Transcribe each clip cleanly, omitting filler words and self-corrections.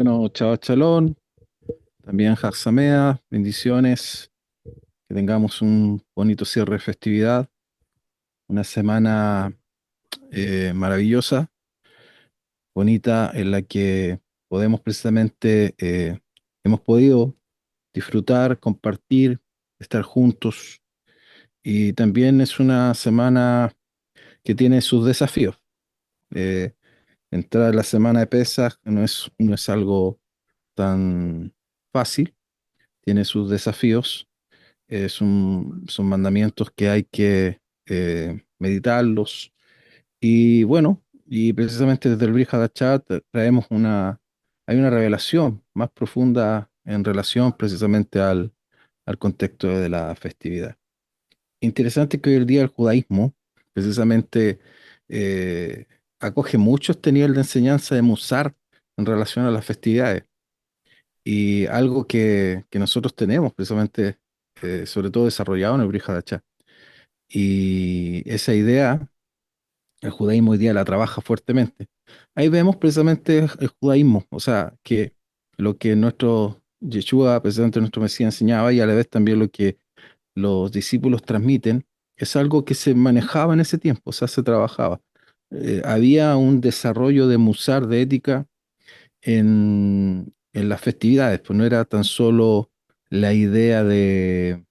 Bueno, chao, chalón, también Haxamea, bendiciones, que tengamos un bonito cierre de festividad, una semana maravillosa, bonita, en la que podemos precisamente, hemos podido disfrutar, compartir, estar juntos, y también es una semana que tiene sus desafíos. Eh, Entrar a la semana de Pesaj no es algo tan fácil, tiene sus desafíos. Son mandamientos que hay que meditarlos. Y bueno, y precisamente desde el Brit Hadashah traemos hay una revelación más profunda en relación precisamente al contexto de la festividad. Interesante que hoy el día el judaísmo precisamente eh, acoge mucho este nivel de enseñanza de Musar en relación a las festividades. Y algo que nosotros tenemos precisamente, sobre todo desarrollado en el Brit Hadashah. Y esa idea, el judaísmo hoy día la trabaja fuertemente. Ahí vemos precisamente el judaísmo, o sea, que lo que nuestro Yeshua, precisamente nuestro Mesías, enseñaba y a la vez también lo que los discípulos transmiten, es algo que se manejaba en ese tiempo, o sea, se trabajaba. Había un desarrollo de musar, de ética, en las festividades, pues no era tan solo la idea de,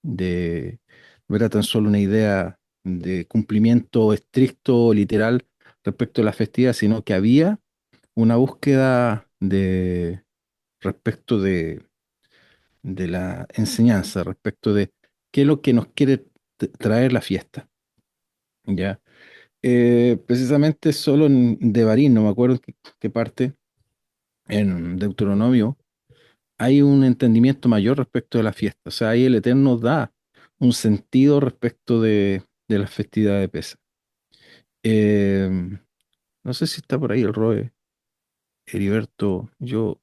no era tan solo una idea de cumplimiento estricto, literal, respecto a la festividad, sino que había una búsqueda respecto de la enseñanza, respecto de qué es lo que nos quiere traer la fiesta, ¿ya? Precisamente solo en Devarim, no me acuerdo en qué parte, en Deuteronomio, hay un entendimiento mayor respecto de la fiesta. O sea, ahí el Eterno da un sentido respecto de la festividad de Pesa. Eh, no sé si está por ahí el Roe, Heriberto. Yo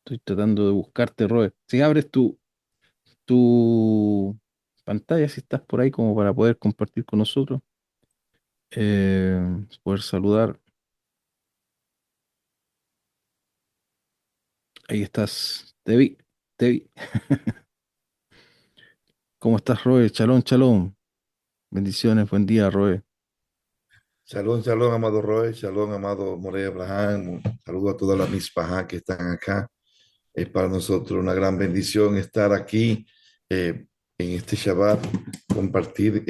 estoy tratando de buscarte, Roe. Si abres tu pantalla, si estás por ahí como para poder compartir con nosotros, poder saludar. Ahí estás. Te vi. ¿Cómo estás, Roe? Chalón, chalón. Bendiciones, buen día, Roe. Shalom, shalom, amado Roy, shalom, amado More Abraham, saludo a todas las mispajá que están acá. Es para nosotros una gran bendición estar aquí en este Shabbat, compartir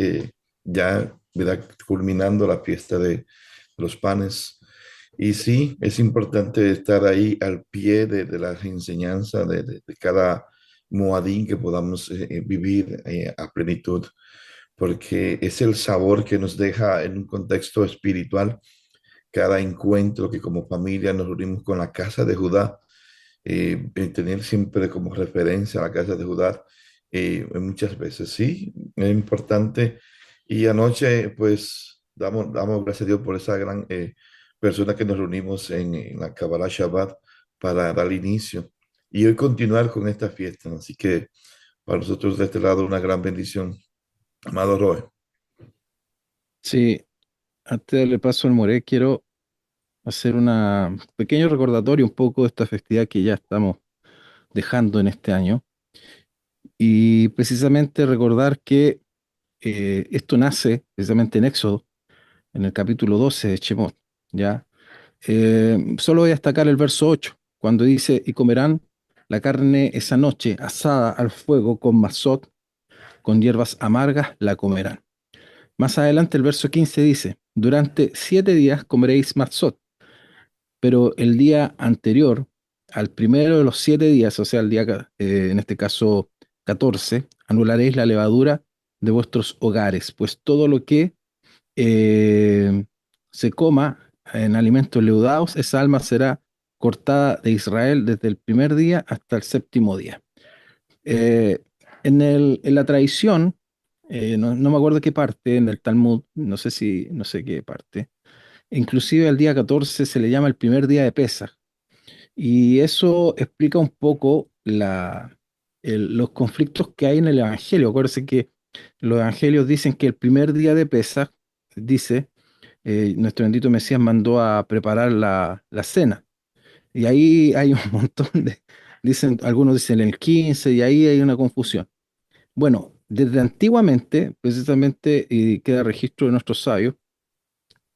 ya, ¿verdad? Culminando la fiesta de los panes. Y sí, es importante estar ahí al pie de las enseñanzas de cada moadín que podamos vivir a plenitud, porque es el sabor que nos deja en un contexto espiritual cada encuentro que como familia nos unimos con la casa de Judá, tener siempre como referencia a la casa de Judá, muchas veces, sí, es importante. Y anoche, pues, damos gracias a Dios por esa gran persona que nos reunimos en la Kabbalah Shabbat para dar inicio y hoy continuar con esta fiesta. Así que para nosotros de este lado una gran bendición, amado Roy. Sí, antes de darle paso al More, quiero hacer un pequeño recordatorio un poco de esta festividad que ya estamos dejando en este año. Y precisamente recordar que esto nace precisamente en Éxodo, en el capítulo 12 de Shemot, ¿ya? Solo voy a destacar el verso 8 cuando dice, y comerán la carne esa noche asada al fuego con mazot, con hierbas amargas la comerán. Más adelante el verso 15 dice, durante 7 días comeréis mazot, pero el día anterior al primero de los 7 días, o sea, el día, en este caso 14, anularéis la levadura de vuestros hogares, pues todo lo que eh, se coma en alimentos leudados, esa alma será cortada de Israel desde el primer día hasta el séptimo día. Eh, en la tradición, no me acuerdo qué parte, en el Talmud, no sé qué parte, inclusive al día 14 se le llama el primer día de Pesaj, y eso explica un poco los conflictos que hay en el Evangelio. Acuérdense que los Evangelios dicen que el primer día de Pesaj, dice, nuestro bendito Mesías mandó a preparar la cena. Y ahí hay un montón algunos dicen el 15 y ahí hay una confusión. Bueno, desde antiguamente, precisamente, y queda registro de nuestros sabios,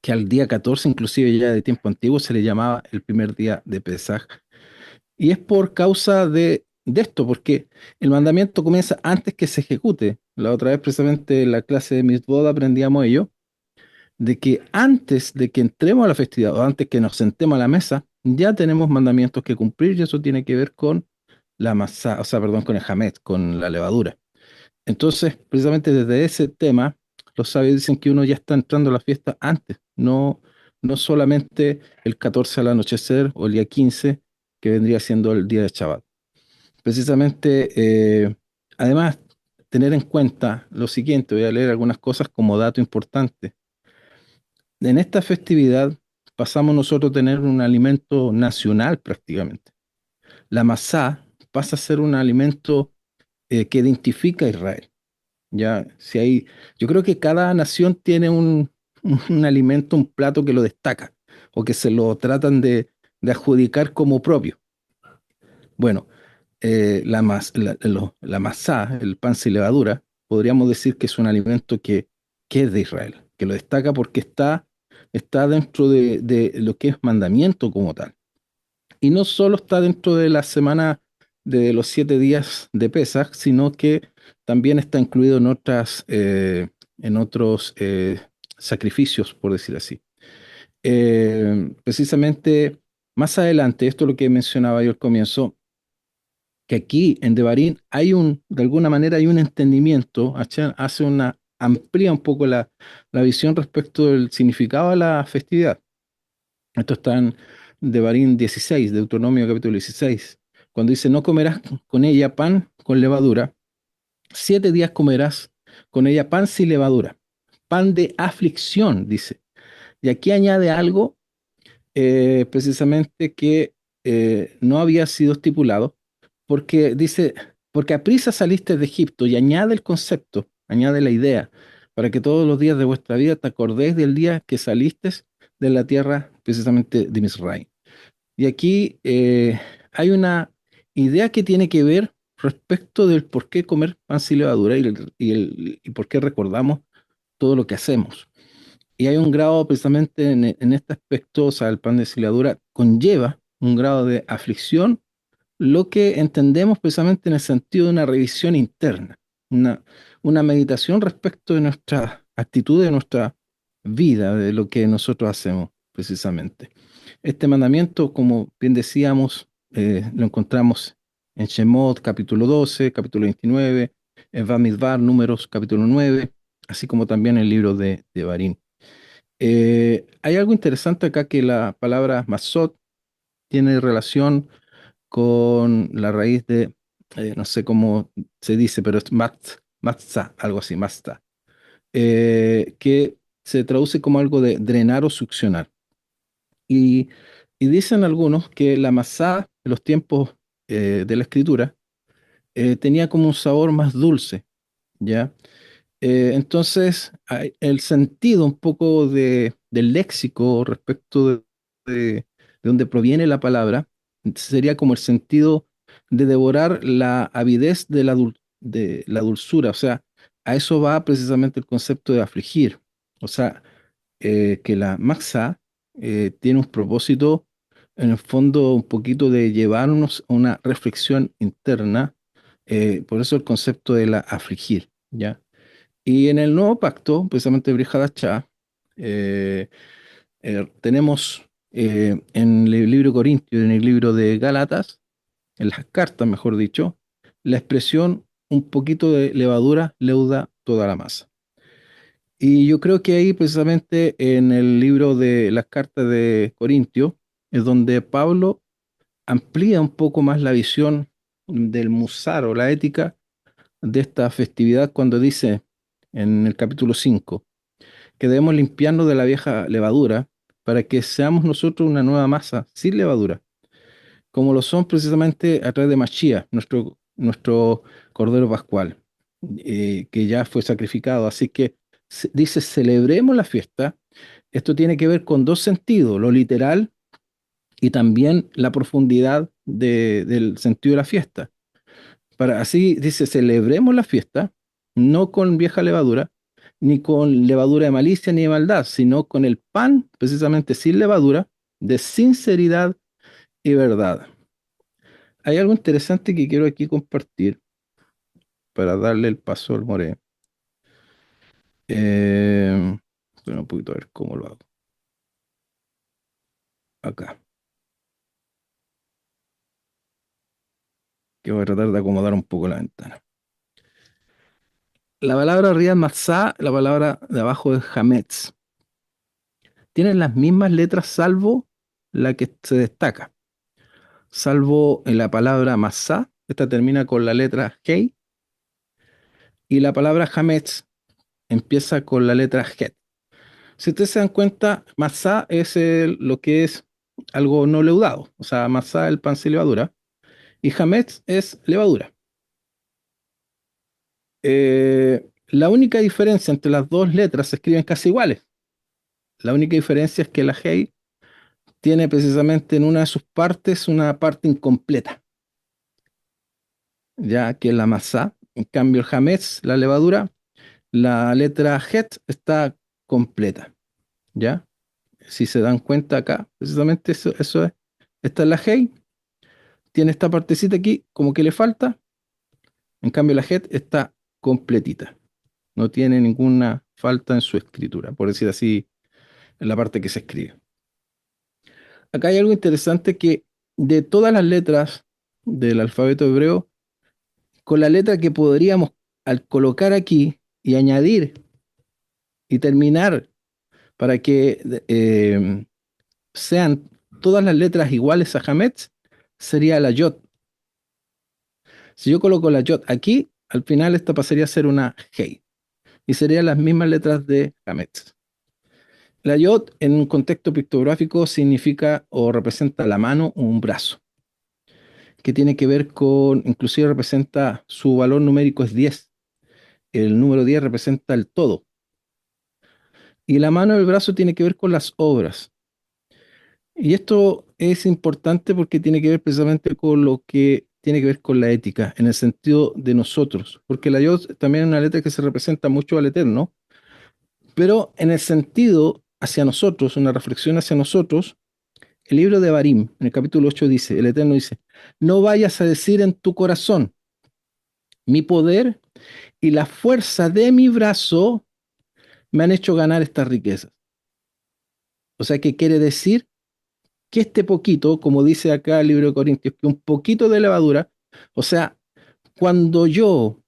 que al día 14, inclusive ya de tiempo antiguo, se le llamaba el primer día de Pesaj. Y es por causa de esto, porque el mandamiento comienza antes que se ejecute. La otra vez, precisamente, en la clase de Mitzvot aprendíamos ello, de que antes de que entremos a la festividad o antes que nos sentemos a la mesa, ya tenemos mandamientos que cumplir y eso tiene que ver con la masa, o sea, perdón, con el hametz, con la levadura. Entonces, precisamente desde ese tema, los sabios dicen que uno ya está entrando a la fiesta antes, no solamente el 14 al anochecer o el día 15, que vendría siendo el día de Shabbat. Precisamente, además, tener en cuenta lo siguiente, voy a leer algunas cosas como dato importante. En esta festividad pasamos nosotros a tener un alimento nacional prácticamente. La masá pasa a ser un alimento que identifica a Israel. Ya, si hay, yo creo que cada nación tiene un alimento, un plato que lo destaca o que se lo tratan de adjudicar como propio. Bueno, la masá, el pan sin levadura, podríamos decir que es un alimento que es de Israel, que lo destaca porque está dentro de lo que es mandamiento como tal. Y no solo está dentro de la semana de los 7 días de Pesaj, sino que también está incluido en otros sacrificios, por decir así. Precisamente más adelante, esto es lo que mencionaba yo al comienzo, que aquí en Devarim de alguna manera hay un entendimiento, amplía un poco la visión respecto del significado de la festividad. Esto está en Devarim 16, Deuteronomio capítulo 16, cuando dice, no comerás con ella pan con levadura, 7 días comerás con ella pan sin levadura, pan de aflicción, dice. Y aquí añade algo precisamente que no había sido estipulado, porque dice, porque a prisa saliste de Egipto y añade el concepto, añade la idea, para que todos los días de vuestra vida te acordéis del día que saliste de la tierra precisamente de Misraim. Y aquí hay una idea que tiene que ver respecto del por qué comer pan sin levadura y por qué recordamos todo lo que hacemos. Y hay un grado precisamente en este aspecto, o sea, el pan de levadura conlleva un grado de aflicción, lo que entendemos precisamente en el sentido de una revisión interna, una, una meditación respecto de nuestra actitud, de nuestra vida, de lo que nosotros hacemos precisamente. Este mandamiento, como bien decíamos, lo encontramos en Shemot capítulo 12, capítulo 29, en Bamidbar, Números capítulo 9, así como también en el libro de Barín. Hay algo interesante acá que la palabra masot tiene relación con la raíz de, no sé cómo se dice, pero es matzah, algo así, matzah, que se traduce como algo de drenar o succionar. Y, y dicen algunos que la masá en los tiempos de la escritura tenía como un sabor más dulce, ¿ya? Entonces, el sentido un poco del léxico respecto de donde proviene la palabra sería como el sentido de devorar la avidez de la dulzura. O sea, a eso va precisamente el concepto de afligir. O sea, que la maxa tiene un propósito, en el fondo, un poquito de llevarnos a una reflexión interna. Por eso el concepto de la afligir, ¿ya? Y en el nuevo pacto, precisamente Brit Hadashah, eh, tenemos en el libro de Corintios, en el libro de Gálatas, en las cartas, mejor dicho, la expresión un poquito de levadura leuda toda la masa. Y yo creo que ahí precisamente en el libro de las cartas de Corintios es donde Pablo amplía un poco más la visión del musar o la ética de esta festividad cuando dice en el capítulo 5 que debemos limpiarnos de la vieja levadura para que seamos nosotros una nueva masa sin levadura, como lo son precisamente a través de Mashiach, nuestro Cordero Pascual, que ya fue sacrificado. Así que dice celebremos la fiesta. Esto tiene que ver con dos sentidos, lo literal y también la profundidad del sentido de la fiesta. Así dice, celebremos la fiesta, no con vieja levadura, ni con levadura de malicia ni de maldad, sino con el pan, precisamente sin levadura, de sinceridad y verdad. Hay algo interesante que quiero aquí compartir para darle el paso al More. Bueno, un poquito a ver cómo lo hago. Acá. Que voy a tratar de acomodar un poco la ventana. La palabra Riyad Matzah, la palabra de abajo es Hametz. Tienen las mismas letras salvo la que se destaca. Salvo en la palabra Matzah, esta termina con la letra Hei, y la palabra Hametz empieza con la letra Het. Si ustedes se dan cuenta, Matzah es lo que es algo no leudado. O sea, Matzah es el pan sin levadura, y Hametz es levadura. La única diferencia entre las dos letras se escriben casi iguales. La única diferencia es que la Hei tiene precisamente en una de sus partes una parte incompleta, ya que es la masa. En cambio, el hametz, la levadura, la letra het está completa, ¿ya? Si se dan cuenta acá, precisamente eso es. Esta es la hei, tiene esta partecita aquí como que le falta, en cambio la het está completita, no tiene ninguna falta en su escritura, por decir así, en la parte que se escribe. Acá hay algo interesante que de todas las letras del alfabeto hebreo, con la letra que podríamos al colocar aquí y añadir y terminar para que sean todas las letras iguales a Hametz, sería la Yod. Si yo coloco la Yod aquí, al final esta pasaría a ser una Hei y serían las mismas letras de Hametz. La Yod en un contexto pictográfico significa o representa la mano o un brazo, que tiene que ver con, inclusive representa, su valor numérico es 10. El número 10 representa el todo. Y la mano del brazo tiene que ver con las obras. Y esto es importante porque tiene que ver precisamente con lo que tiene que ver con la ética, en el sentido de nosotros, porque la Yod también es una letra que se representa mucho al Eterno, pero en el sentido hacia nosotros, una reflexión hacia nosotros, el libro de Barim, en el capítulo 8 dice, el Eterno dice, no vayas a decir en tu corazón, mi poder y la fuerza de mi brazo me han hecho ganar estas riquezas. O sea, ¿qué quiere decir? Que este poquito, como dice acá el libro de Corintios, que un poquito de levadura, o sea, cuando yo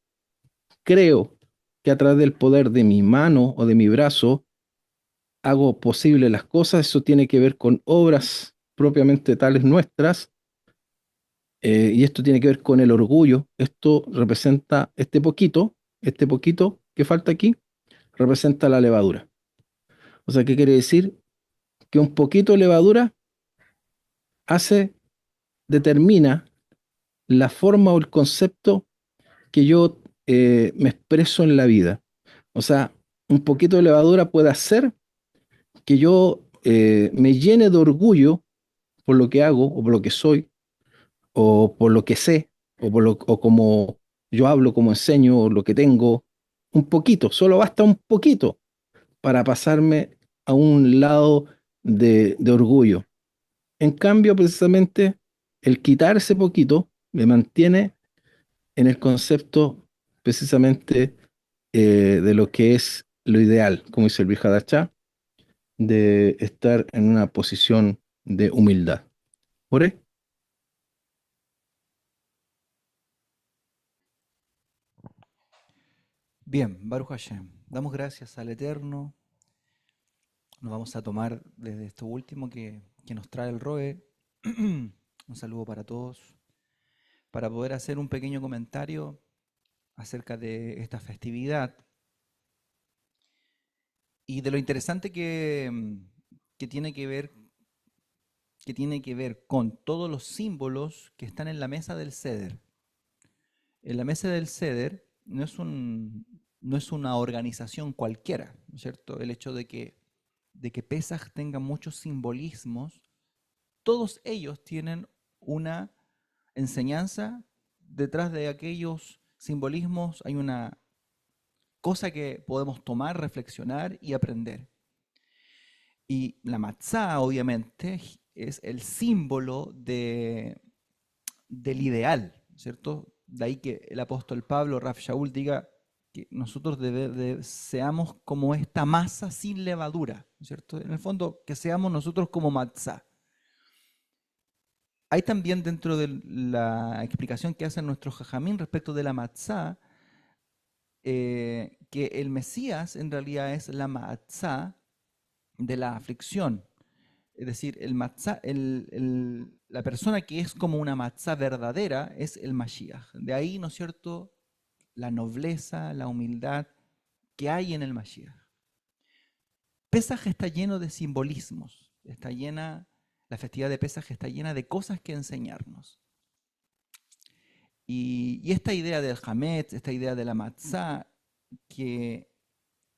creo que a través del poder de mi mano o de mi brazo hago posible las cosas, eso tiene que ver con obras propiamente tales nuestras, y esto tiene que ver con el orgullo. Esto representa este poquito que falta aquí, representa la levadura. O sea, ¿qué quiere decir? Que un poquito de levadura hace, determina la forma o el concepto que yo me expreso en la vida. O sea, un poquito de levadura puede hacer que yo me llene de orgullo por lo que hago, o por lo que soy, o por lo que sé, o como yo hablo, como enseño, o lo que tengo. Un poquito, solo basta un poquito para pasarme a un lado de orgullo. En cambio, precisamente, el quitar ese poquito me mantiene en el concepto precisamente de lo que es lo ideal, como dice el Brihadachá, de estar en una posición de humildad. ¿Por ahí? Bien, Baruch Hashem. Damos gracias al Eterno. Nos vamos a tomar desde esto último que nos trae el Roe. Un saludo para todos. Para poder hacer un pequeño comentario acerca de esta festividad y de lo interesante que tiene que ver, que tiene que ver con todos los símbolos que están en la mesa del Seder. En la mesa del Seder no es una organización cualquiera, ¿no es cierto? El hecho de que Pesaj tenga muchos simbolismos, todos ellos tienen una enseñanza. Detrás de aquellos simbolismos hay una cosa que podemos tomar, reflexionar y aprender. Y la matzá, obviamente, es el símbolo del ideal, ¿cierto? De ahí que el apóstol Pablo, Rav Shaul, diga que nosotros seamos como esta masa sin levadura, ¿cierto? En el fondo, que seamos nosotros como matzá. Hay también dentro de la explicación que hacen nuestros jajamín respecto de la matzá, que el Mesías en realidad es la matzá de la aflicción. Es decir, el matzá, la persona que es como una matzá verdadera es el Mashiach. De ahí, ¿no es cierto?, la nobleza, la humildad que hay en el Mashiach. Pesaj está lleno de simbolismos, la festividad de Pesaj está llena de cosas que enseñarnos. Y esta idea del Hametz, esta idea de la matzá, que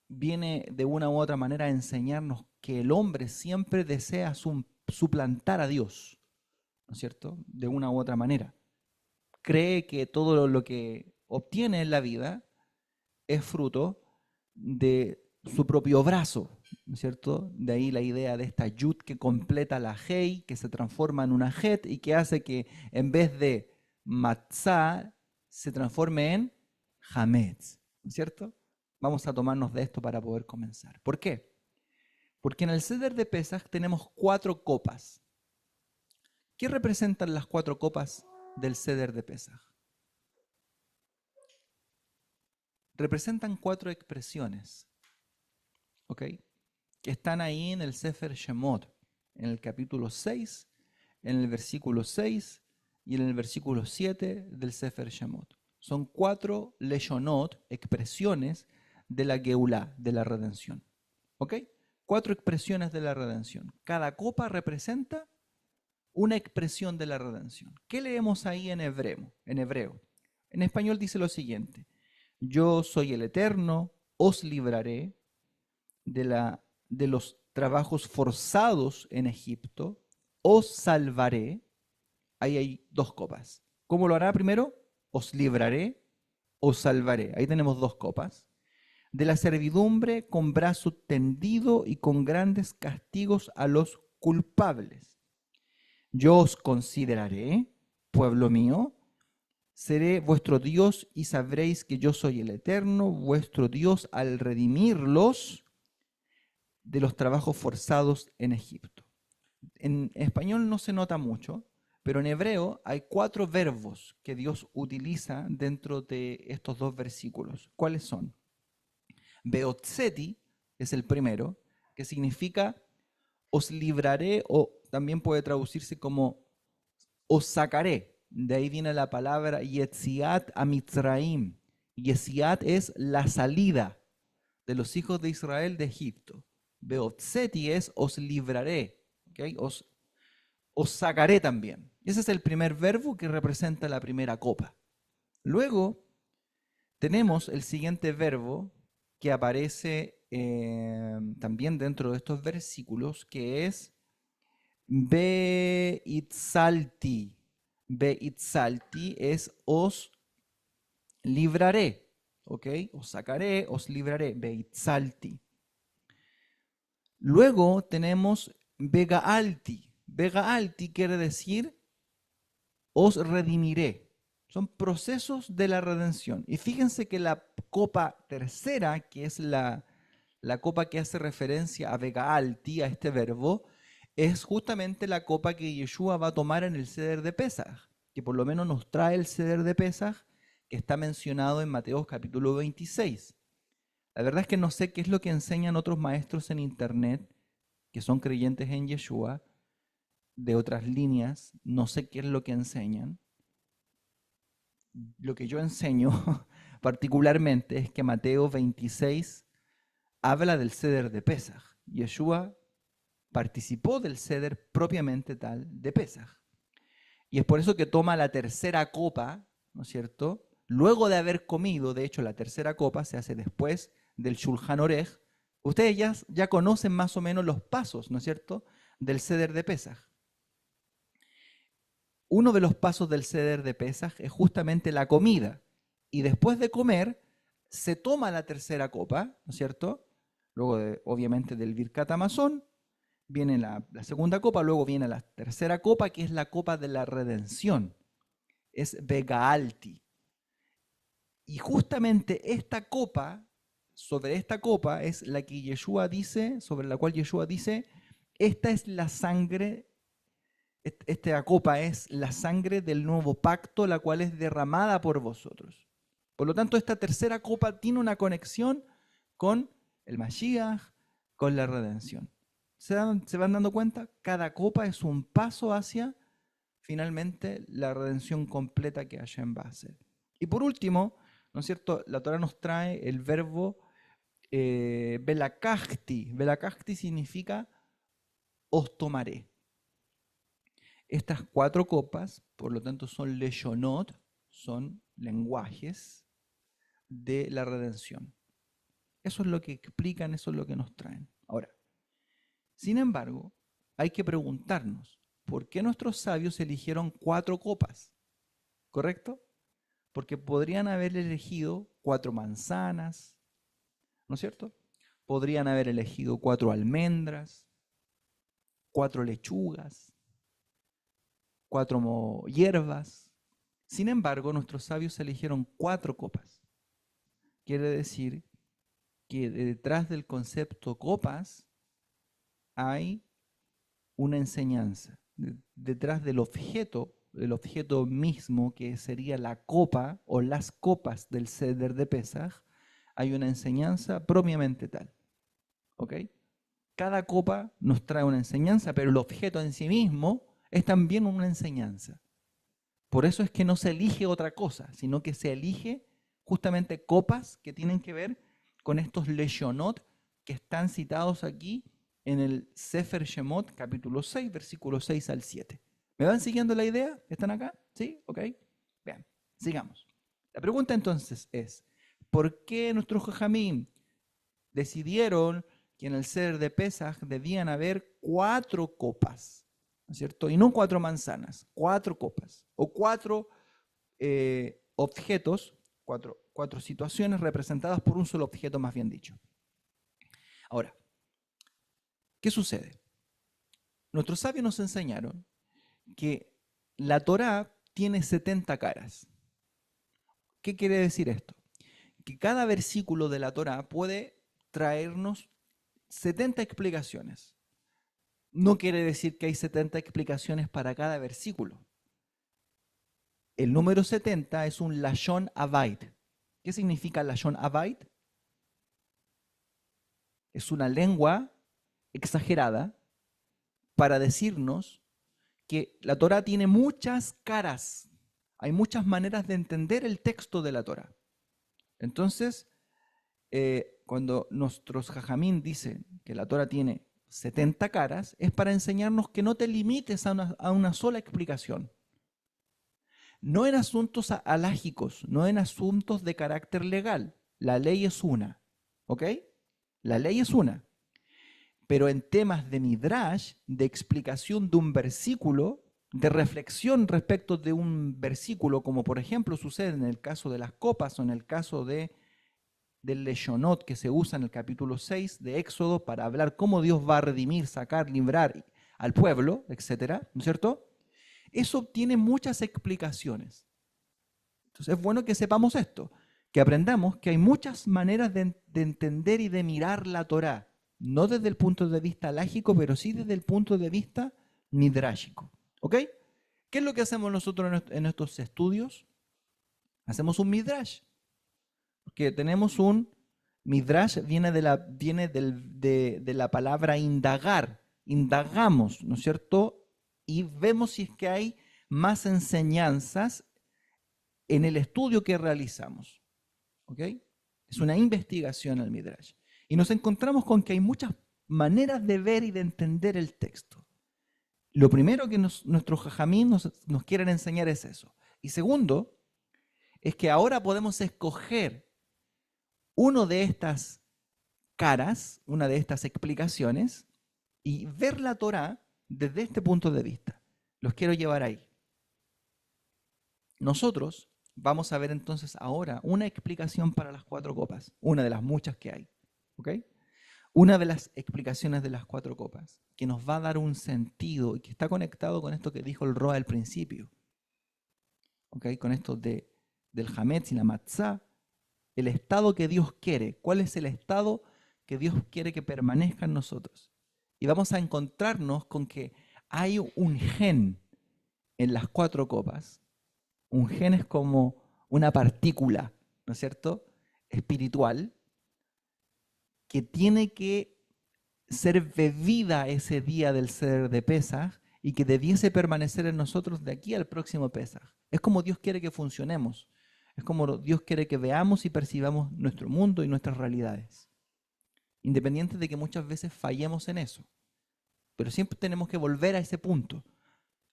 viene de una u otra manera a enseñarnos que el hombre siempre desea suplantar a Dios, ¿no es cierto? De una u otra manera. Cree que todo lo que obtiene en la vida es fruto de su propio brazo, ¿no es cierto? De ahí la idea de esta yud que completa la hei, que se transforma en una het y que hace que en vez de matzá se transforme en hametz, ¿no es cierto? Vamos a tomarnos de esto para poder comenzar. ¿Por qué? Porque en el Seder de Pesaj tenemos 4 copas. ¿Qué representan las 4 copas del Seder de Pesaj? Representan 4 expresiones, ¿ok? Que están ahí en el Sefer Shemot, en el capítulo 6, en el versículo 6 y en el versículo 7 del Sefer Shemot. Son 4 leshonot, expresiones de la Geulá, de la redención. ¿Ok? 4 expresiones de la redención. Cada copa representa una expresión de la redención. ¿Qué leemos ahí en hebreo? En español dice lo siguiente: yo soy el Eterno, os libraré de los trabajos forzados en Egipto, os salvaré. Ahí hay 2 copas. ¿Cómo lo hará primero? Os libraré, os salvaré. Ahí tenemos 2 copas. De la servidumbre con brazo tendido y con grandes castigos a los culpables. Yo os consideraré, pueblo mío, seré vuestro Dios y sabréis que yo soy el Eterno, vuestro Dios, al redimirlos de los trabajos forzados en Egipto. En español no se nota mucho, pero en hebreo hay 4 verbos que Dios utiliza dentro de estos 2 versículos. ¿Cuáles son? Beotzeti es el primero, que significa os libraré, o también puede traducirse como os sacaré. De ahí viene la palabra Yetziat a Mitzraim. Yetziat es la salida de los hijos de Israel de Egipto. Beotzeti es os libraré, ¿okay? Os sacaré también. Ese es el primer verbo que representa la primera copa. Luego tenemos el siguiente verbo que aparece también dentro de estos versículos, que es Beitzalti. Beitzalti es os libraré, ¿ok? Os sacaré, os libraré. Beitzalti. Luego tenemos Begaalti. Begaalti quiere decir os redimiré. Son procesos de la redención. Y fíjense que la copa tercera, que es la copa que hace referencia a Begaalti, a este verbo, es justamente la copa que Yeshua va a tomar en el Seder de Pesaj, que por lo menos nos trae el Seder de Pesaj, que está mencionado en Mateo capítulo 26. La verdad es que no sé qué es lo que enseñan otros maestros en internet que son creyentes en Yeshua, de otras líneas, no sé qué es lo que enseñan. Lo que yo enseño particularmente es que Mateo 26 habla del Seder de Pesaj. Yeshua participó del Seder propiamente tal de Pesaj. Y es por eso que toma la tercera copa, ¿no es cierto?, luego de haber comido, de hecho la tercera copa se hace después del Shulchan Orech. Ustedes ya conocen más o menos los pasos, ¿no es cierto?, del Seder de Pesaj. Uno de los pasos del Seder de Pesaj es justamente la comida. Y después de comer, se toma la tercera copa, ¿no es cierto? Luego, obviamente, del Birkat Hamazon, viene la segunda copa, luego viene la tercera copa, que es la copa de la redención. Es Begaalti. Y justamente esta copa, sobre esta copa, es la que Yeshua dice, sobre la cual Yeshua dice, esta es la sangre, esta copa es la sangre del nuevo pacto, la cual es derramada por vosotros. Por lo tanto, esta tercera copa tiene una conexión con el Mashiach, con la redención. ¿Se van dando cuenta? Cada copa es un paso hacia, finalmente, la redención completa que Hashem va a hacer. Y por último, ¿no es cierto?, la Torah nos trae el verbo velakachti. Velakachti significa os tomaré. Estas 4 copas, por lo tanto, son leshonot, son lenguajes de la redención. Eso es lo que explican, eso es lo que nos traen. Ahora, sin embargo, hay que preguntarnos, ¿por qué nuestros sabios eligieron 4 copas? ¿Correcto? Porque podrían haber elegido 4 manzanas, ¿no es cierto? Podrían haber elegido 4 almendras, 4 lechugas, 4 hierbas. Sin embargo, nuestros sabios eligieron 4 copas. Quiere decir que detrás del concepto copas hay una enseñanza. Detrás del objeto mismo, que sería la copa o las copas del Seder de Pesaj, hay una enseñanza propiamente tal. ¿Ok? Cada copa nos trae una enseñanza, pero el objeto en sí mismo es también una enseñanza. Por eso es que no se elige otra cosa, sino que se elige justamente copas que tienen que ver con estos leshonot que están citados aquí en el Sefer Shemot, capítulo 6, versículos 6 al 7. ¿Me van siguiendo la idea? ¿Están acá? ¿Sí? ¿Ok? Bien, sigamos. La pregunta entonces es, ¿por qué nuestros jajamim decidieron que en el Seder de Pesaj debían haber 4 copas? ¿No es cierto? Y no 4 manzanas, 4 copas. O 4 objetos, 4 situaciones representadas por un solo objeto, más bien dicho. Ahora, ¿qué sucede? Nuestros sabios nos enseñaron que la Torá tiene 70 caras. ¿Qué quiere decir esto? Que cada versículo de la Torá puede traernos 70 explicaciones. No quiere decir que hay 70 explicaciones para cada versículo. El número 70 es un Lashon Habayit. ¿Qué significa Lashon Habayit? Es una lengua exagerada para decirnos que la Torá tiene muchas caras. Hay muchas maneras de entender el texto de la Torá. Entonces, cuando nuestros jajamín dicen que la Torá tiene 70 caras, es para enseñarnos que no te limites a una sola explicación. No en asuntos halágicos, no en asuntos de carácter legal. La ley es una, ¿ok? La ley es una. Pero en temas de midrash, de explicación de un versículo, de reflexión respecto de un versículo, como por ejemplo sucede en el caso de las copas o en el caso del leshonot que se usa en el capítulo 6 de Éxodo para hablar cómo Dios va a redimir, sacar, librar al pueblo, etcétera, ¿no es cierto? Eso tiene muchas explicaciones. Entonces es bueno que sepamos esto, que aprendamos que hay muchas maneras de entender y de mirar la Torá, no desde el punto de vista lágico, pero sí desde el punto de vista midrashico. ¿Ok? ¿Qué es lo que hacemos nosotros en estos estudios? Hacemos un midrash. Porque tenemos un midrash, viene de la palabra indagar. Indagamos, ¿no es cierto? Y vemos si es que hay más enseñanzas en el estudio que realizamos. ¿Ok? Es una investigación al midrash. Y nos encontramos con que hay muchas maneras de ver y de entender el texto. Lo primero que nuestros jajamín nos quieren enseñar es eso. Y segundo, es que ahora podemos escoger una de estas caras, una de estas explicaciones, y ver la Torá desde este punto de vista. Los quiero llevar ahí. Nosotros vamos a ver entonces ahora una explicación para las 4 copas, una de las muchas que hay. ¿Ok? Una de las explicaciones de las 4 copas, que nos va a dar un sentido y que está conectado con esto que dijo el Roa al principio. ¿Ok? Con esto del Hametz y la Matzá, el estado que Dios quiere. ¿Cuál es el estado que Dios quiere que permanezca en nosotros? Y vamos a encontrarnos con que hay un gen en las 4 copas. Un gen es como una partícula, ¿no es cierto?, espiritual, que tiene que ser bebida ese día del Seder de Pesaj y que debiese permanecer en nosotros de aquí al próximo Pesaj. Es como Dios quiere que funcionemos. Es como Dios quiere que veamos y percibamos nuestro mundo y nuestras realidades. Independiente de que muchas veces fallemos en eso. Pero siempre tenemos que volver a ese punto,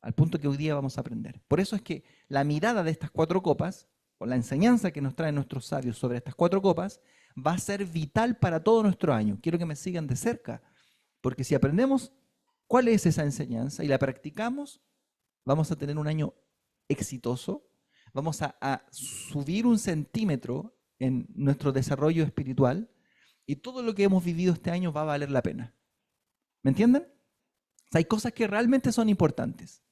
al punto que hoy día vamos a aprender. Por eso es que la mirada de estas 4 copas, o la enseñanza que nos traen nuestros sabios sobre estas 4 copas, va a ser vital para todo nuestro año. Quiero que me sigan de cerca, porque si aprendemos cuál es esa enseñanza y la practicamos, vamos a tener un año exitoso, vamos a subir 1 centímetro en nuestro desarrollo espiritual y todo lo que hemos vivido este año va a valer la pena. ¿Me entienden? O sea, hay cosas que realmente son importantes.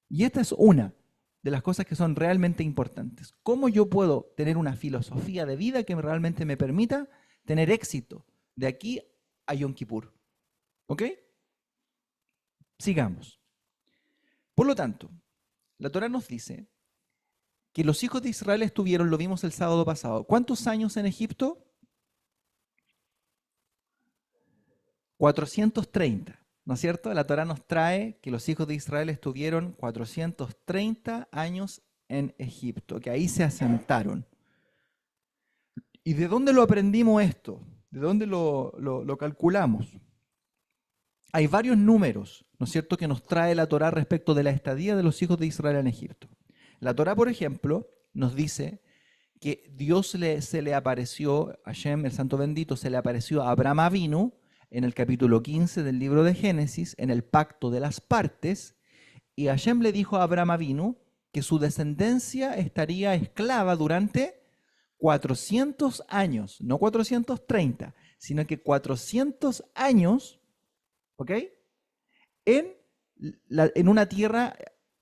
Y esta es una de las cosas que son realmente importantes. ¿Cómo yo puedo tener una filosofía de vida que realmente me permita tener éxito de aquí a Yom Kippur? ¿Ok? Sigamos. Por lo tanto, la Torá nos dice que los hijos de Israel estuvieron, lo vimos el sábado pasado, ¿cuántos años en Egipto? 430. ¿No es cierto? La Torá nos trae que los hijos de Israel estuvieron 430 años en Egipto, que ahí se asentaron. ¿Y de dónde lo aprendimos esto? ¿De dónde lo calculamos? Hay varios números, ¿no es cierto?, que nos trae la Torá respecto de la estadía de los hijos de Israel en Egipto. La Torá, por ejemplo, nos dice que Dios se le apareció, Hashem, el Santo Bendito, se le apareció a Abraham Avinu, en el capítulo 15 del libro de Génesis, en el pacto de las partes, y Hashem le dijo a Abraham Avinu que su descendencia estaría esclava durante 400 años, no 430, sino que 400 años, ¿ok?, en una tierra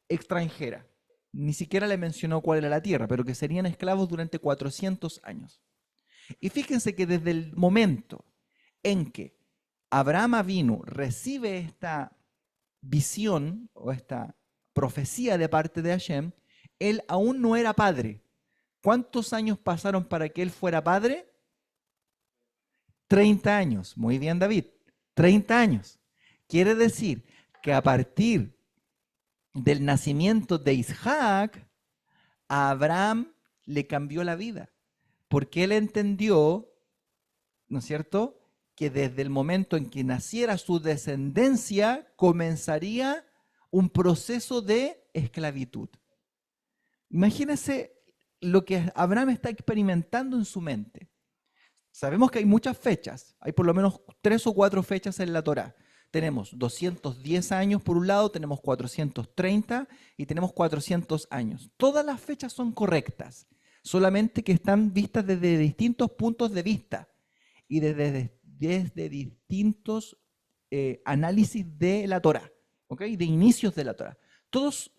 extranjera. Ni siquiera le mencionó cuál era la tierra, pero que serían esclavos durante 400 años. Y fíjense que desde el momento en que Abraham Avinu recibe esta visión o esta profecía de parte de Hashem, él aún no era padre. ¿Cuántos años pasaron para que él fuera padre? 30 años. Muy bien, David. 30 años. Quiere decir que a partir del nacimiento de Isaac, a Abraham le cambió la vida, porque él entendió, ¿no es cierto?, que desde el momento en que naciera su descendencia comenzaría un proceso de esclavitud. Imagínense lo que Abraham está experimentando en su mente. Sabemos que hay muchas fechas, hay por lo menos 3 o 4 fechas en la Torá. Tenemos 210 años por un lado, tenemos 430 y tenemos 400 años. Todas las fechas son correctas, solamente que están vistas desde distintos puntos de vista y desde distintos análisis de la Torá, ¿ok?, de inicios de la Torá. Todos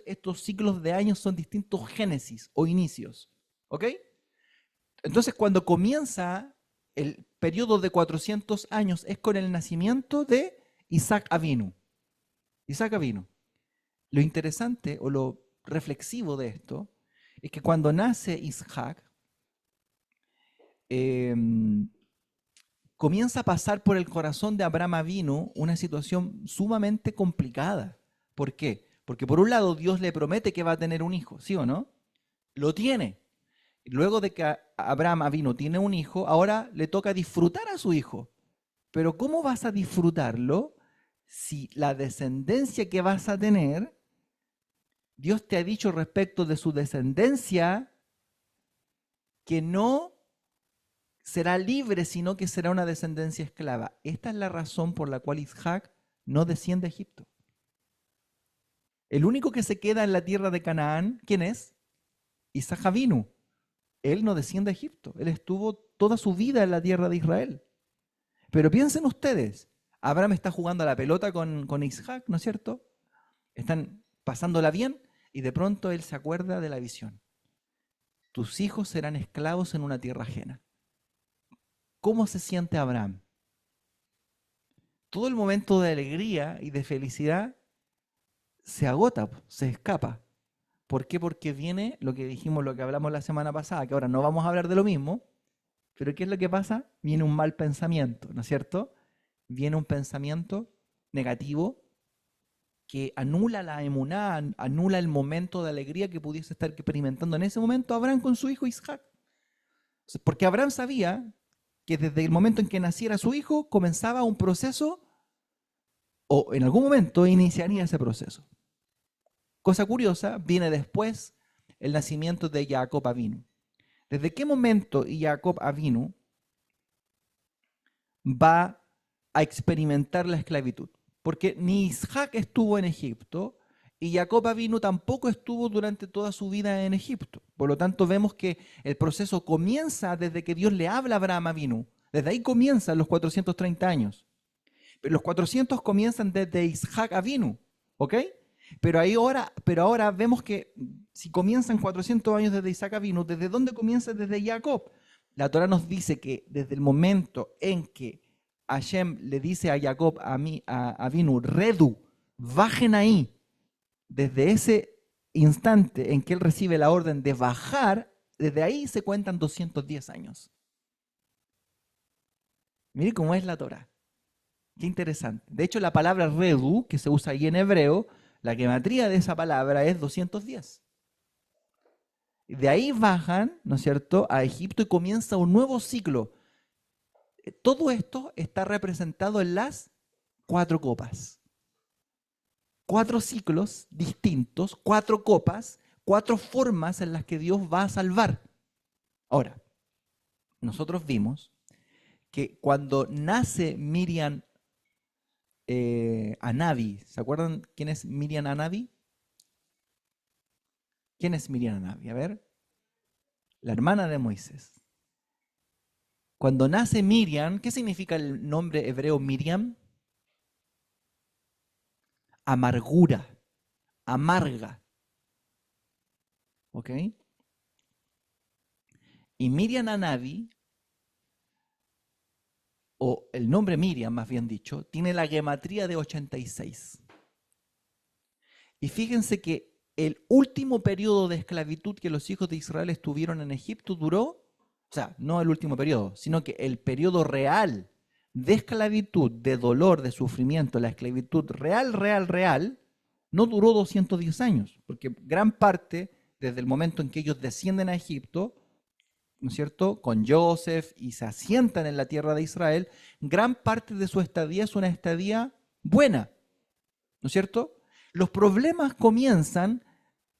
estos ciclos de años son distintos génesis o inicios, ¿ok? Entonces, cuando comienza el periodo de 400 años es con el nacimiento de Isaac Avinu. Isaac Avinu. Lo interesante o lo reflexivo de esto es que cuando nace Isaac, comienza a pasar por el corazón de Abraham Avinu una situación sumamente complicada. ¿Por qué? Porque por un lado Dios le promete que va a tener un hijo, ¿sí o no? Lo tiene. Luego de que Abraham Avinu tiene un hijo, ahora le toca disfrutar a su hijo. Pero ¿cómo vas a disfrutarlo si la descendencia que vas a tener, Dios te ha dicho respecto de su descendencia que no será libre, sino que será una descendencia esclava. Esta es la razón por la cual Isaac no desciende a Egipto. El único que se queda en la tierra de Canaán, ¿quién es? Isaac Avinu. Él no desciende a Egipto. Él estuvo toda su vida en la tierra de Israel. Pero piensen ustedes, Abraham está jugando a la pelota con Isaac, ¿no es cierto? Están pasándola bien y de pronto él se acuerda de la visión. Tus hijos serán esclavos en una tierra ajena. ¿Cómo se siente Abraham? Todo el momento de alegría y de felicidad se agota, se escapa. ¿Por qué? Porque viene lo que dijimos, lo que hablamos la semana pasada, que ahora no vamos a hablar de lo mismo, pero ¿qué es lo que pasa? Viene un mal pensamiento, ¿no es cierto? Viene un pensamiento negativo que anula la emuná, anula el momento de alegría que pudiese estar experimentando en ese momento Abraham con su hijo Isaac. Porque Abraham sabía que desde el momento en que naciera su hijo comenzaba un proceso, o en algún momento iniciaría ese proceso. Cosa curiosa, viene después el nacimiento de Jacob Avinu. ¿Desde qué momento Jacob Avinu va a experimentar la esclavitud? Porque ni Isaac estuvo en Egipto y Jacob Avinu tampoco estuvo durante toda su vida en Egipto. Por lo tanto, vemos que el proceso comienza desde que Dios le habla a Abraham Avinu. Desde ahí comienzan los 430 años. Pero los 400 comienzan desde Isaac Avinu, ¿ok? Pero ahora vemos que si comienzan 400 años desde Isaac Avinu, ¿desde dónde comienza? Desde Jacob. La Torah nos dice que desde el momento en que Hashem le dice a Jacob, a Avinu, Redu, bajen ahí, desde ese instante en que él recibe la orden de bajar, desde ahí se cuentan 210 años. Mire cómo es la Torah. Qué interesante. De hecho, la palabra Redu, que se usa ahí en hebreo, la gematría de esa palabra es 210. De ahí bajan, ¿no es cierto?, a Egipto y comienza un nuevo ciclo. Todo esto está representado en las 4 copas. 4 ciclos distintos, 4 copas, 4 formas en las que Dios va a salvar. Ahora, nosotros vimos que cuando nace Miriam Anabi, ¿se acuerdan quién es Miriam Anabi? ¿Quién es Miriam Anabi? A ver, la hermana de Moisés. Cuando nace Miriam, ¿qué significa el nombre hebreo Miriam? Amargura, amarga. ¿Ok? Y Miriam Anabi, o el nombre Miriam más bien dicho, tiene la gematría de 86. Y fíjense que el último periodo de esclavitud que los hijos de Israel estuvieron en Egipto duró, o sea, no el último periodo, sino que el periodo real de esclavitud, de dolor, de sufrimiento, la esclavitud real, no duró 210 años, porque gran parte, desde el momento en que ellos descienden a Egipto, ¿no es cierto?, con Joseph y se asientan en la tierra de Israel, gran parte de su estadía es una estadía buena, ¿no es cierto? Los problemas comienzan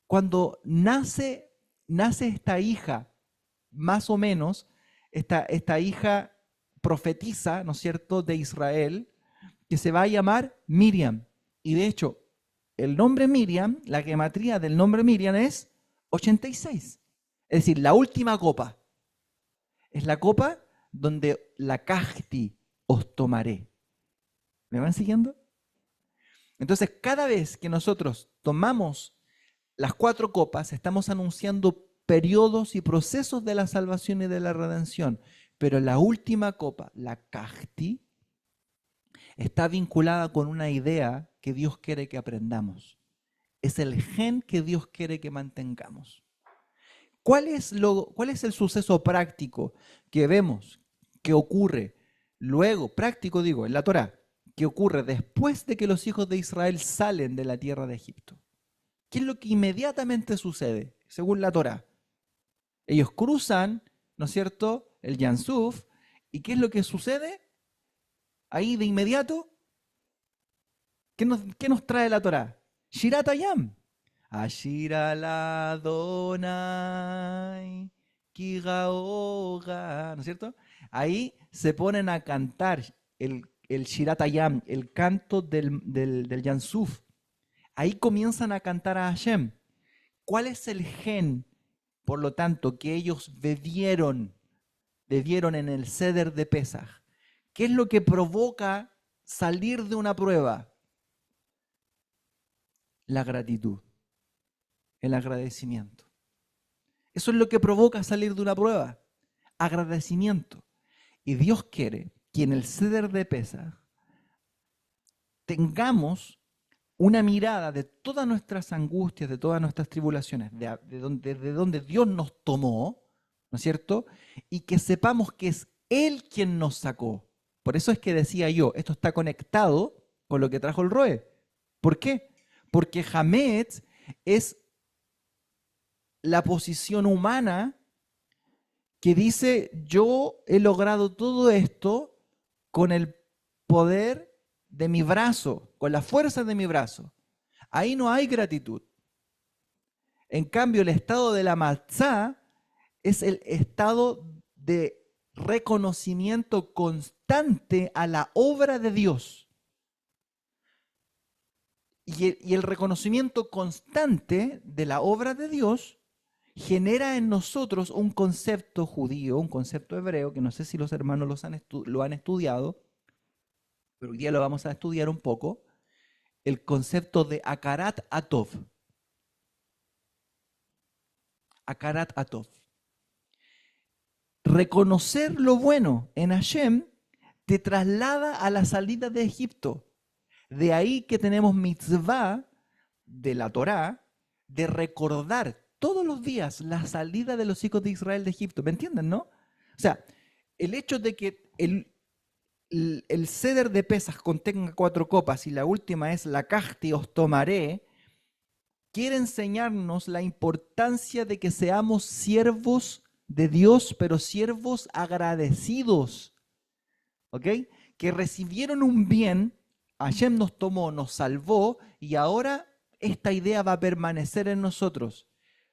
cuando nace esta hija, más o menos, esta hija profetiza, ¿no es cierto?, de Israel, que se va a llamar Miriam. Y de hecho, el nombre Miriam, la gematría del nombre Miriam es 86. Es decir, la última copa. Es la copa donde la casti os tomaré. ¿Me van siguiendo? Entonces, cada vez que nosotros tomamos las 4 copas, estamos anunciando periodos y procesos de la salvación y de la redención. Pero la última copa, la casti, está vinculada con una idea que Dios quiere que aprendamos. Es el gen que Dios quiere que mantengamos. ¿Cuál es el suceso práctico que vemos que ocurre luego, práctico digo, en la Torá, que ocurre después de que los hijos de Israel salen de la tierra de Egipto? ¿Qué es lo que inmediatamente sucede, según la Torá? Ellos cruzan, ¿no es cierto?, el Yansuf, ¿y qué es lo que sucede? Ahí de inmediato, ¿qué nos trae la Torá? Shirat Hayam. Ashir al Adonai Kigaoga, ¿no es cierto? Ahí se ponen a cantar el Shirat Hayam, el canto del Yansuf. Ahí comienzan a cantar a Hashem. ¿Cuál es el gen, por lo tanto, que ellos bebieron en el Seder de Pesaj? ¿Qué es lo que provoca salir de una prueba? La gratitud, el agradecimiento. Eso es lo que provoca salir de una prueba, agradecimiento. Y Dios quiere que en el Seder de Pesaj tengamos una mirada de todas nuestras angustias, de todas nuestras tribulaciones, de donde Dios nos tomó, ¿no es cierto? Y que sepamos que es Él quien nos sacó. Por eso es que decía yo, esto está conectado con lo que trajo el Roe. ¿Por qué? Porque Hametz es la posición humana que dice, yo he logrado todo esto con el poder de mi brazo, con la fuerza de mi brazo. Ahí no hay gratitud. En cambio, el estado de la matzá es el estado de reconocimiento constante a la obra de Dios. Y el reconocimiento constante de la obra de Dios genera en nosotros un concepto judío, un concepto hebreo, que no sé si los hermanos lo han estudiado, pero hoy día lo vamos a estudiar un poco, el concepto de Akarat Atov. Akarat Atov. Reconocer lo bueno en Hashem te traslada a la salida de Egipto. De ahí que tenemos mitzvah de la Torá de recordar todos los días la salida de los hijos de Israel de Egipto. ¿Me entienden, no? O sea, el hecho de que el Seder de Pesaj contenga 4 copas y la última es la Kahti os tomaré, quiere enseñarnos la importancia de que seamos siervos de Dios, pero siervos agradecidos, ¿ok? Que recibieron un bien, Hashem nos tomó, nos salvó, y ahora esta idea va a permanecer en nosotros.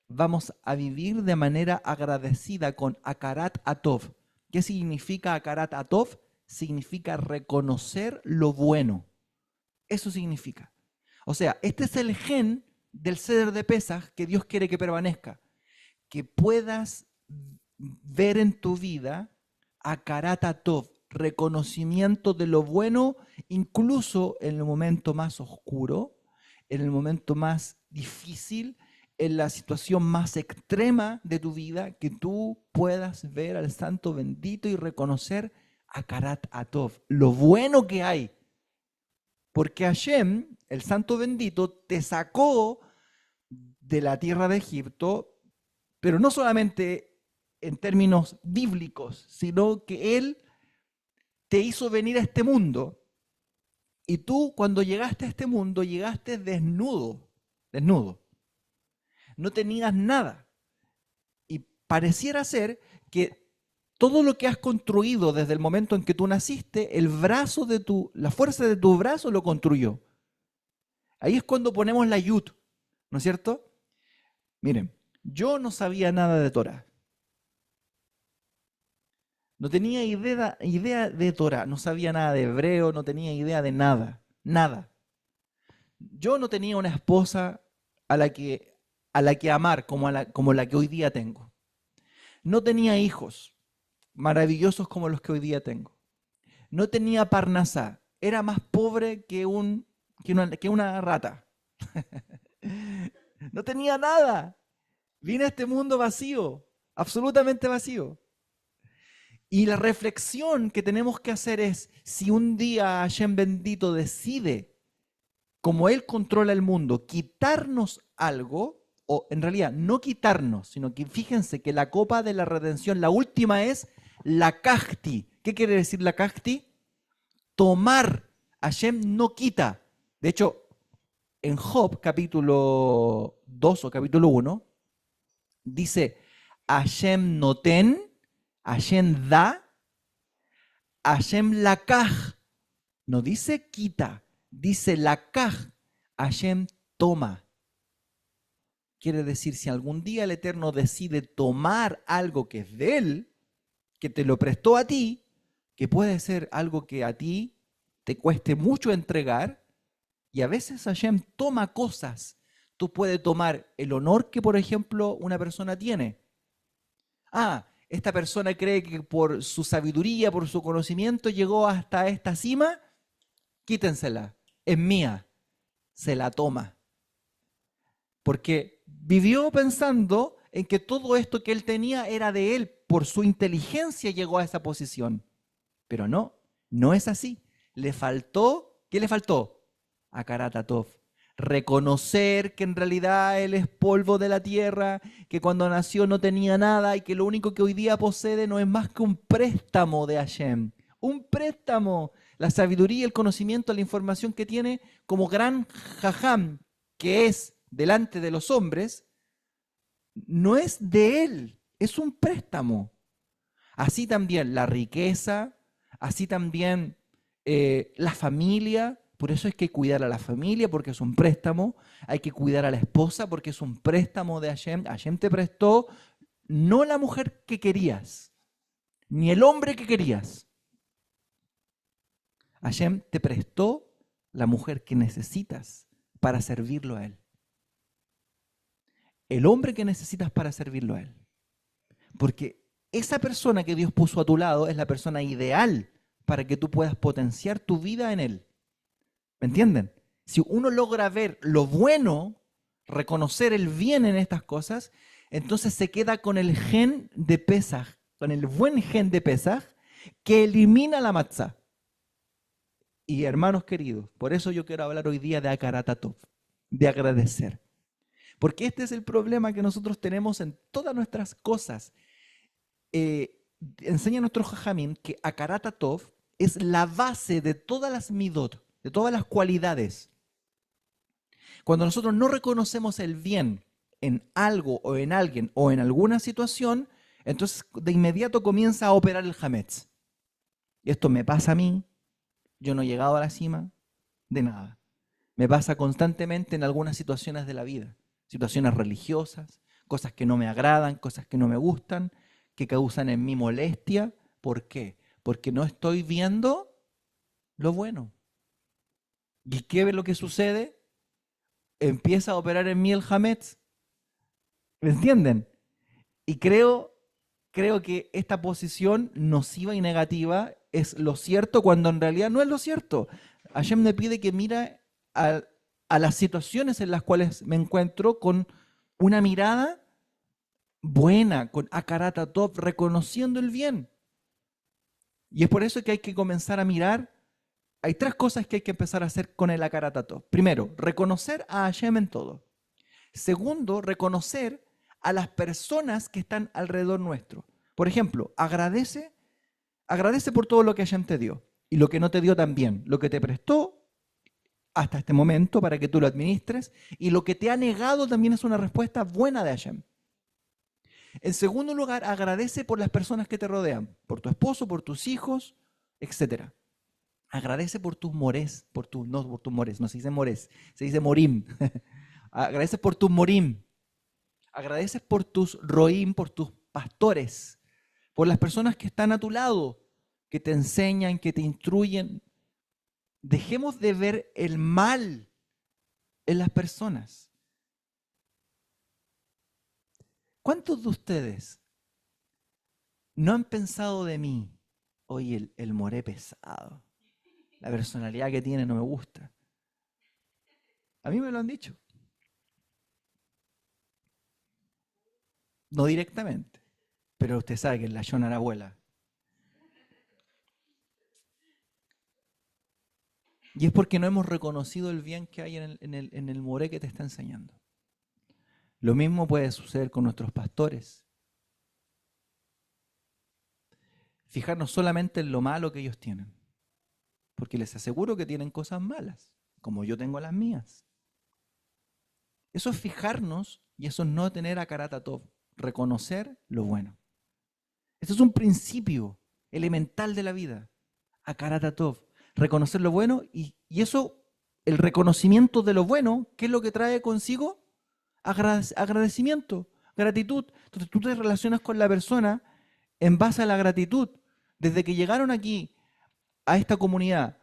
Vamos a vivir de manera agradecida con Akarat Atov. ¿Qué significa Akarat Atov? Significa reconocer lo bueno. Eso significa. O sea, este es el gen del Seder de Pesaj que Dios quiere que permanezca. Que puedas ver en tu vida Akarat Atov, reconocimiento de lo bueno, incluso en el momento más oscuro, en el momento más difícil, en la situación más extrema de tu vida, que tú puedas ver al Santo bendito y reconocer Akarat Atov, lo bueno que hay. Porque Hashem, el Santo bendito, te sacó de la tierra de Egipto, pero no solamente en términos bíblicos, sino que Él te hizo venir a este mundo. Y tú, cuando llegaste a este mundo, llegaste desnudo. No tenías nada. Y pareciera ser que todo lo que has construido desde el momento en que tú naciste, la fuerza de tu brazo lo construyó. Ahí es cuando ponemos la yud, ¿no es cierto? Miren, yo no sabía nada de Torah. No tenía idea de Torah, no sabía nada de hebreo, no tenía idea de nada, nada. Yo no tenía una esposa a la que amar como la que hoy día tengo. No tenía hijos maravillosos como los que hoy día tengo. No tenía parnasá, era más pobre que una rata. No tenía nada. Vine a este mundo vacío, absolutamente vacío. Y la reflexión que tenemos que hacer es, si un día Hashem bendito decide, como Él controla el mundo, quitarnos algo, o en realidad no quitarnos, sino que fíjense que la copa de la redención, la última es la Kahti. ¿Qué quiere decir la Kahti? Tomar. Hashem no quita. De hecho, en Job, capítulo 2 o capítulo 1, dice, Hashem noten, Hashem da, Hashem lakaj. No dice quita, dice lakaj, Hashem toma. quiere decir, si algún día el Eterno decide tomar algo que es de Él, que te lo prestó a ti, que puede ser algo que a ti te cueste mucho entregar, y a veces Hashem toma cosas. Tú puedes tomar el honor que, por ejemplo, una persona tiene. Esta persona cree que por su sabiduría, por su conocimiento, llegó hasta esta cima, quítensela, es mía. Se la toma. Porque vivió pensando en que todo esto que él tenía era de él. Por su inteligencia llegó a esa posición. Pero no, no es así. Le faltó, ¿qué le faltó? Hakarat Hatov. Reconocer que en realidad él es polvo de la tierra, que cuando nació no tenía nada y que lo único que hoy día posee no es más que un préstamo de Hashem. Un préstamo. La sabiduría, el conocimiento, la información que tiene como gran jajam, que es delante de los hombres, no es de él, es un préstamo. Así también la riqueza, así también la familia. Por eso hay que cuidar a la familia porque es un préstamo. Hay que cuidar a la esposa porque es un préstamo de Hashem. Hashem te prestó no la mujer que querías, ni el hombre que querías. Hashem te prestó la mujer que necesitas para servirlo a Él. El hombre que necesitas para servirlo a Él. Porque esa persona que Dios puso a tu lado es la persona ideal para que tú puedas potenciar tu vida en Él. ¿Me entienden? Si uno logra ver lo bueno, reconocer el bien en estas cosas, entonces se queda con el gen de Pesaj, con el buen gen de Pesaj, que elimina la matzá. Y hermanos queridos, por eso yo quiero hablar hoy día de Hakarat Hatov, de agradecer. Porque este es el problema que nosotros tenemos en todas nuestras cosas. Enseña nuestro Jajamim que Hakarat Hatov es la base de todas las midot, de todas las cualidades. Cuando nosotros no reconocemos el bien en algo o en alguien o en alguna situación, entonces de inmediato comienza a operar el hametz. Y esto me pasa a mí. Yo no he llegado a la cima de nada. Me pasa constantemente en algunas situaciones de la vida. Situaciones religiosas, cosas que no me agradan, cosas que no me gustan, que causan en mí molestia. ¿Por qué? Porque no estoy viendo lo bueno. ¿Y qué es lo que sucede? Empieza a operar en mí el hametz. ¿Me entienden? Y creo que esta posición nociva y negativa es lo cierto cuando en realidad no es lo cierto. Hashem me pide que mire a las situaciones en las cuales me encuentro con una mirada buena, con Hakarat Hatov, reconociendo el bien. Y es por eso que hay que comenzar a mirar. Hay tres cosas que hay que empezar a hacer con el Hakarat Hatov. Primero, reconocer a Hashem en todo. Segundo, reconocer a las personas que están alrededor nuestro. Por ejemplo, agradece por todo lo que Hashem te dio y lo que no te dio también, lo que te prestó hasta este momento para que tú lo administres y lo que te ha negado también es una respuesta buena de Hashem. En segundo lugar, agradece por las personas que te rodean, por tu esposo, por tus hijos, etc. Agradece por tus mores, no por tus mores, no se dice mores, se dice morim. Agradece por tus morim. Agradeces por tus roim, por tus pastores, por las personas que están a tu lado, que te enseñan, que te instruyen. Dejemos de ver el mal en las personas. ¿Cuántos de ustedes no han pensado de mí? Oye, el moré pesado, la personalidad que tiene no me gusta. A mí me lo han dicho. No directamente, pero usted sabe que en la Yona la abuela. Y es porque no hemos reconocido el bien que hay en el moré que te está enseñando. Lo mismo puede suceder con nuestros pastores. Fijarnos solamente en lo malo que ellos tienen. Porque les aseguro que tienen cosas malas, como yo tengo las mías. Eso es fijarnos y eso es no tener Hakarat Hatov, reconocer lo bueno. Eso es un principio elemental de la vida. Hakarat Hatov, reconocer lo bueno y eso, el reconocimiento de lo bueno, ¿qué es lo que trae consigo? Agradecimiento, gratitud. Entonces tú te relacionas con la persona en base a la gratitud. Desde que llegaron aquí a esta comunidad,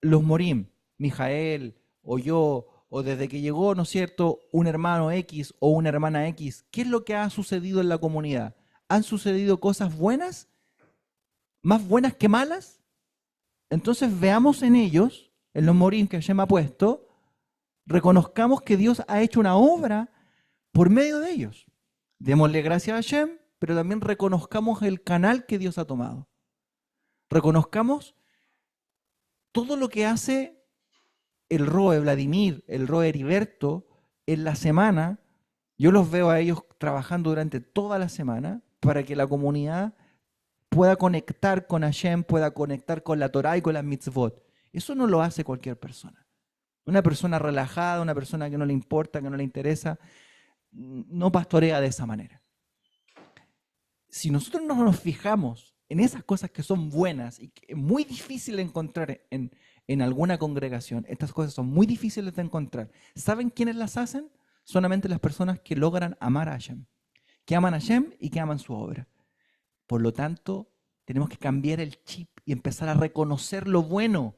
los Morim, Mijael o yo, o desde que llegó, ¿no es cierto?, un hermano X o una hermana X, ¿qué es lo que ha sucedido en la comunidad? ¿Han sucedido cosas buenas? ¿Más buenas que malas? Entonces veamos en ellos, en los Morim que Hashem ha puesto, reconozcamos que Dios ha hecho una obra por medio de ellos. Démosle gracias a Hashem, pero también reconozcamos el canal que Dios ha tomado. Reconozcamos todo lo que hace el Roe Vladimir, el Roe Heriberto en la semana. Yo los veo a ellos trabajando durante toda la semana para que la comunidad pueda conectar con Hashem, pueda conectar con la Torah y con las mitzvot. Eso no lo hace cualquier persona. Una persona relajada, una persona que no le importa, que no le interesa, no pastorea de esa manera. Si nosotros no nos fijamos en esas cosas que son buenas y que es muy difícil de encontrar en alguna congregación, estas cosas son muy difíciles de encontrar. ¿Saben quiénes las hacen? Solamente las personas que logran amar a Hashem, que aman a Hashem y que aman su obra. Por lo tanto, tenemos que cambiar el chip y empezar a reconocer lo bueno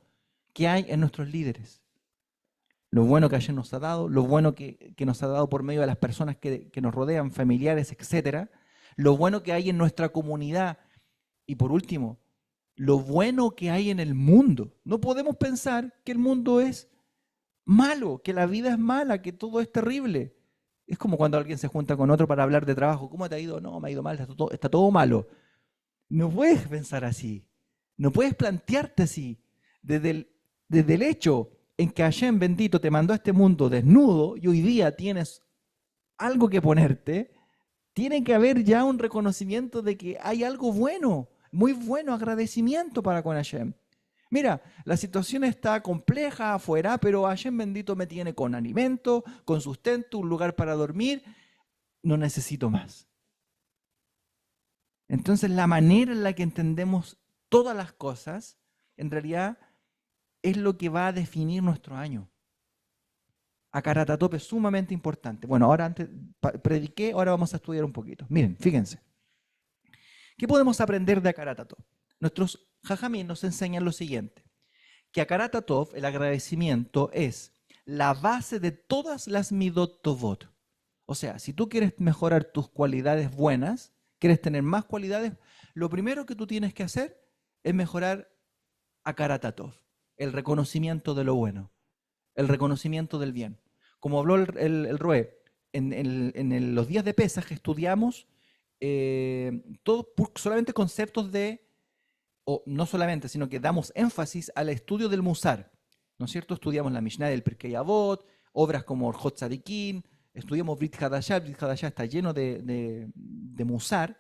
que hay en nuestros líderes. Lo bueno que Hashem nos ha dado, lo bueno que nos ha dado por medio de las personas que nos rodean, familiares, etc. Lo bueno que hay en nuestra comunidad. Y por último, lo bueno que hay en el mundo. No podemos pensar que el mundo es malo, que la vida es mala, que todo es terrible. Es como cuando alguien se junta con otro para hablar de trabajo. ¿Cómo te ha ido? No, me ha ido mal, está todo malo. No puedes pensar así. No puedes plantearte así. Desde el hecho en que Hashem bendito te mandó a este mundo desnudo y hoy día tienes algo que ponerte, tiene que haber ya un reconocimiento de que hay algo bueno, muy bueno, agradecimiento para con Hashem. Mira, la situación está compleja afuera, pero Hashem bendito me tiene con alimento, con sustento, un lugar para dormir. No necesito más. Entonces, la manera en la que entendemos todas las cosas, en realidad, es lo que va a definir nuestro año. Akarat HaTov es sumamente importante. Bueno, ahora antes prediqué, ahora vamos a estudiar un poquito. Miren, fíjense. ¿Qué podemos aprender de Akarat HaTov? Nuestros Jajamín nos enseñan lo siguiente, que Akarat HaTov, el agradecimiento, es la base de todas las Midot Tovot. O sea, si tú quieres mejorar tus cualidades buenas, quieres tener más cualidades, lo primero que tú tienes que hacer es mejorar Akarat HaTov, el reconocimiento de lo bueno, el reconocimiento del bien. Como habló el Roe, en los días de Pesaj estudiamos solamente conceptos o no solamente, sino que damos énfasis al estudio del Musar, ¿no es cierto? Estudiamos la Mishnah del Pirkei Avot, obras como Orjot Tzadikin, estudiamos Brit Hadashah está lleno de Musar,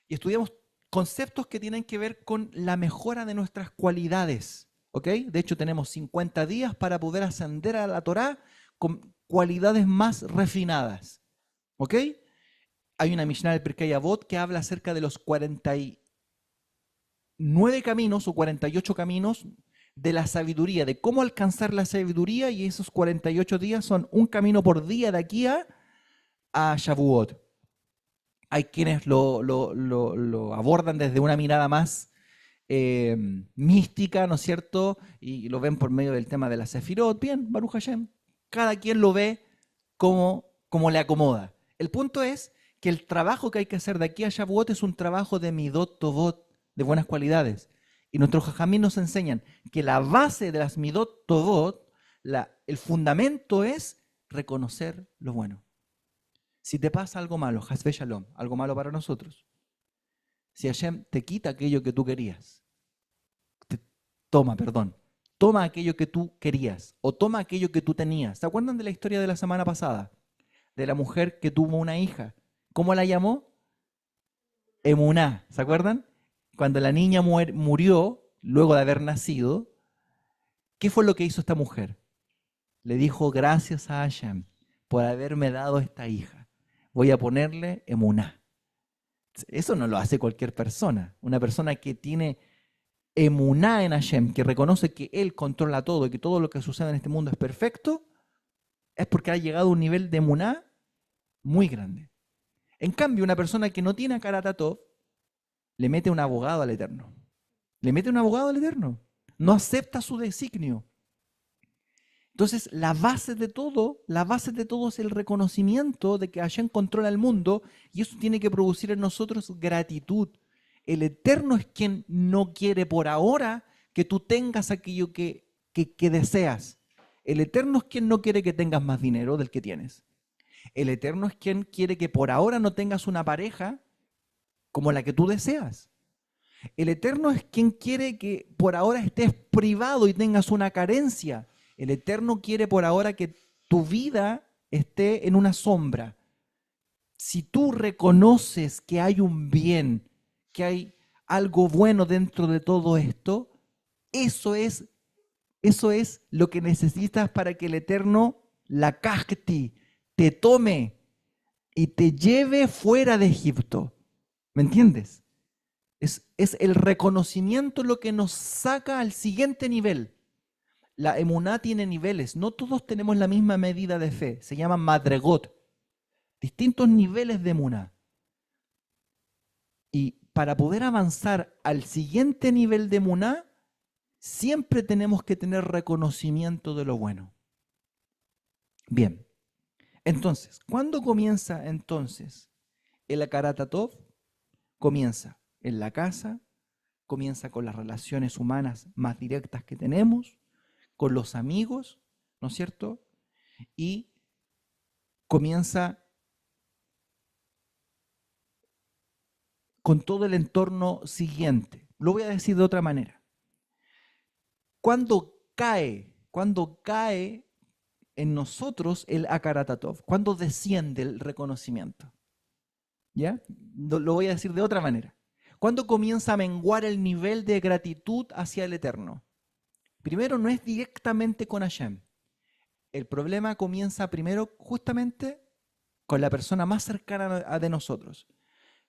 y estudiamos conceptos que tienen que ver con la mejora de nuestras cualidades, ¿ok? De hecho, tenemos 50 días para poder ascender a la Torá con cualidades más refinadas, ¿ok? Hay una Mishnah del Pirkei Avot que habla acerca de los 49 caminos o 48 caminos de la sabiduría, de cómo alcanzar la sabiduría, y esos 48 días son un camino por día de aquí a Shavuot. Hay quienes lo abordan desde una mirada más mística, ¿no es cierto? Y lo ven por medio del tema de la Sefirot. Bien, Baruch Hashem. Cada quien lo ve como le acomoda. El punto es que el trabajo que hay que hacer de aquí a Shavuot es un trabajo de Midot Tovot, de buenas cualidades. Y nuestros Jajamín nos enseñan que la base de las Midot Tovot, el fundamento es reconocer lo bueno. Si te pasa algo malo, Hasbe Shalom, algo malo para nosotros, si Hashem te quita aquello que tú querías, toma aquello que tú querías o toma aquello que tú tenías. ¿Se acuerdan de la historia de la semana pasada? De la mujer que tuvo una hija. ¿Cómo la llamó? Emuná. ¿Se acuerdan? Cuando la niña murió, luego de haber nacido, ¿qué fue lo que hizo esta mujer? Le dijo, gracias a Hashem por haberme dado esta hija. Voy a ponerle Emuná. Eso no lo hace cualquier persona. Una persona que tiene Emuná en Hashem, que reconoce que Él controla todo y que todo lo que sucede en este mundo es perfecto, es porque ha llegado a un nivel de Emuná muy grande. En cambio, una persona que no tiene Akaratatov le mete un abogado al Eterno. Le mete un abogado al Eterno. No acepta su designio. Entonces, la base de todo es el reconocimiento de que Hashem controla el mundo y eso tiene que producir en nosotros gratitud. El Eterno es quien no quiere por ahora que tú tengas aquello que deseas. El Eterno es quien no quiere que tengas más dinero del que tienes. El Eterno es quien quiere que por ahora no tengas una pareja como la que tú deseas. El Eterno es quien quiere que por ahora estés privado y tengas una carencia. El Eterno quiere por ahora que tu vida esté en una sombra. Si tú reconoces que hay un bien, que hay algo bueno dentro de todo esto, eso es lo que necesitas para que el Eterno, la Kajti, te tome y te lleve fuera de Egipto. ¿Me entiendes? Es el reconocimiento lo que nos saca al siguiente nivel. La emuná tiene niveles. No todos tenemos la misma medida de fe. Se llaman madregot. Distintos niveles de emuná. Y para poder avanzar al siguiente nivel de emuná, siempre tenemos que tener reconocimiento de lo bueno. Bien. Entonces, ¿cuándo comienza entonces el Akaratatov? Comienza en la casa, comienza con las relaciones humanas más directas que tenemos, con los amigos, ¿no es cierto? Y comienza con todo el entorno siguiente. Lo voy a decir de otra manera. Cuando cae en nosotros el Akaratatov, cuando desciende el reconocimiento, ¿ya? Lo voy a decir de otra manera. ¿Cuándo comienza a menguar el nivel de gratitud hacia el Eterno? Primero, no es directamente con Hashem. El problema comienza primero justamente con la persona más cercana de nosotros.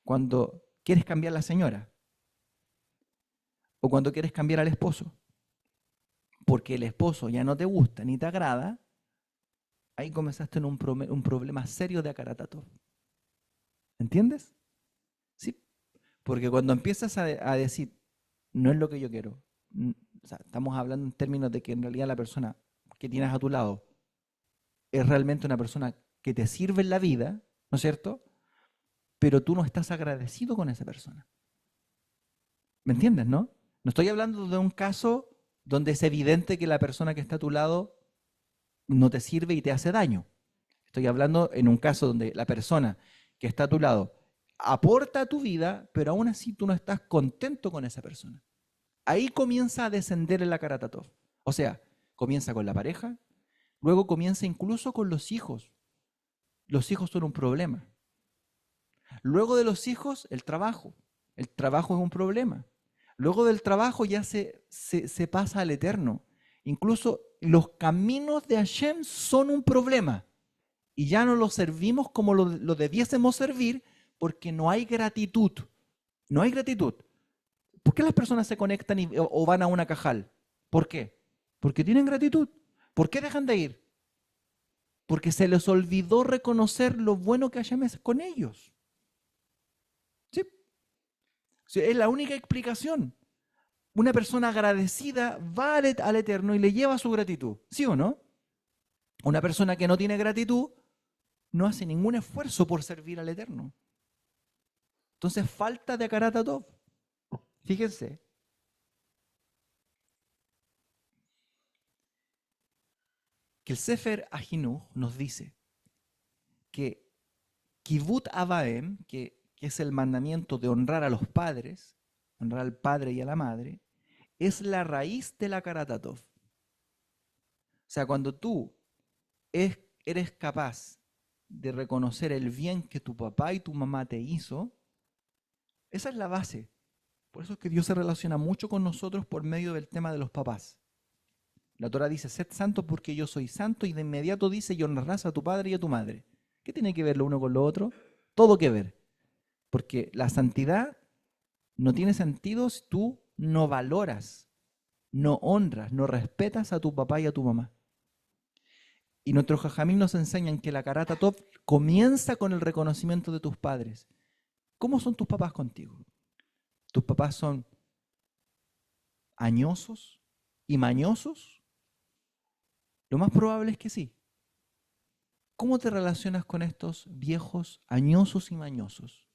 Cuando quieres cambiar a la señora o cuando quieres cambiar al esposo, porque el esposo ya no te gusta ni te agrada, ahí comenzaste en un problema serio de Akaratatov. ¿Entiendes? Sí. Porque cuando empiezas a decir, no es lo que yo quiero, o sea, estamos hablando en términos de que en realidad la persona que tienes a tu lado es realmente una persona que te sirve en la vida, ¿no es cierto? Pero tú no estás agradecido con esa persona. ¿Me entiendes, no? No estoy hablando de un caso donde es evidente que la persona que está a tu lado no te sirve y te hace daño. Estoy hablando en un caso donde la persona que está a tu lado aporta a tu vida, pero aún así tú no estás contento con esa persona. Ahí comienza a descender el Akaratatov. O sea, comienza con la pareja, luego comienza incluso con los hijos. Los hijos son un problema. Luego de los hijos, el trabajo. El trabajo es un problema. Luego del trabajo ya se pasa al Eterno. Incluso los caminos de Hashem son un problema. Y ya no los servimos como lo debiésemos servir porque no hay gratitud. No hay gratitud. ¿Por qué las personas se conectan o van a una cajal? ¿Por qué? Porque tienen gratitud. ¿Por qué dejan de ir? Porque se les olvidó reconocer lo bueno que Hashem es con ellos. ¿Sí? Es la única explicación. Una persona agradecida va al Eterno y le lleva su gratitud. ¿Sí o no? Una persona que no tiene gratitud no hace ningún esfuerzo por servir al Eterno. Entonces, falta de Akaratatov. Fíjense. Que el Sefer Ahinuch nos dice que Kibut Avaem, que es el mandamiento de honrar a los padres, honrar al padre y a la madre, es la raíz de la Akaratatov. O sea, cuando tú eres capaz de reconocer el bien que tu papá y tu mamá te hizo, esa es la base. Por eso es que Dios se relaciona mucho con nosotros por medio del tema de los papás. La Torah dice, sed santo porque yo soy santo, y de inmediato dice, y honrarás a tu padre y a tu madre. ¿Qué tiene que ver lo uno con lo otro? Todo que ver. Porque la santidad no tiene sentido si tú no valoras, no honras, no respetas a tu papá y a tu mamá. Y nuestros jajamín nos enseñan que la Karata Top comienza con el reconocimiento de tus padres. ¿Cómo son tus papás contigo? ¿Tus papás son añosos y mañosos? Lo más probable es que sí. ¿Cómo te relacionas con estos viejos añosos y mañosos?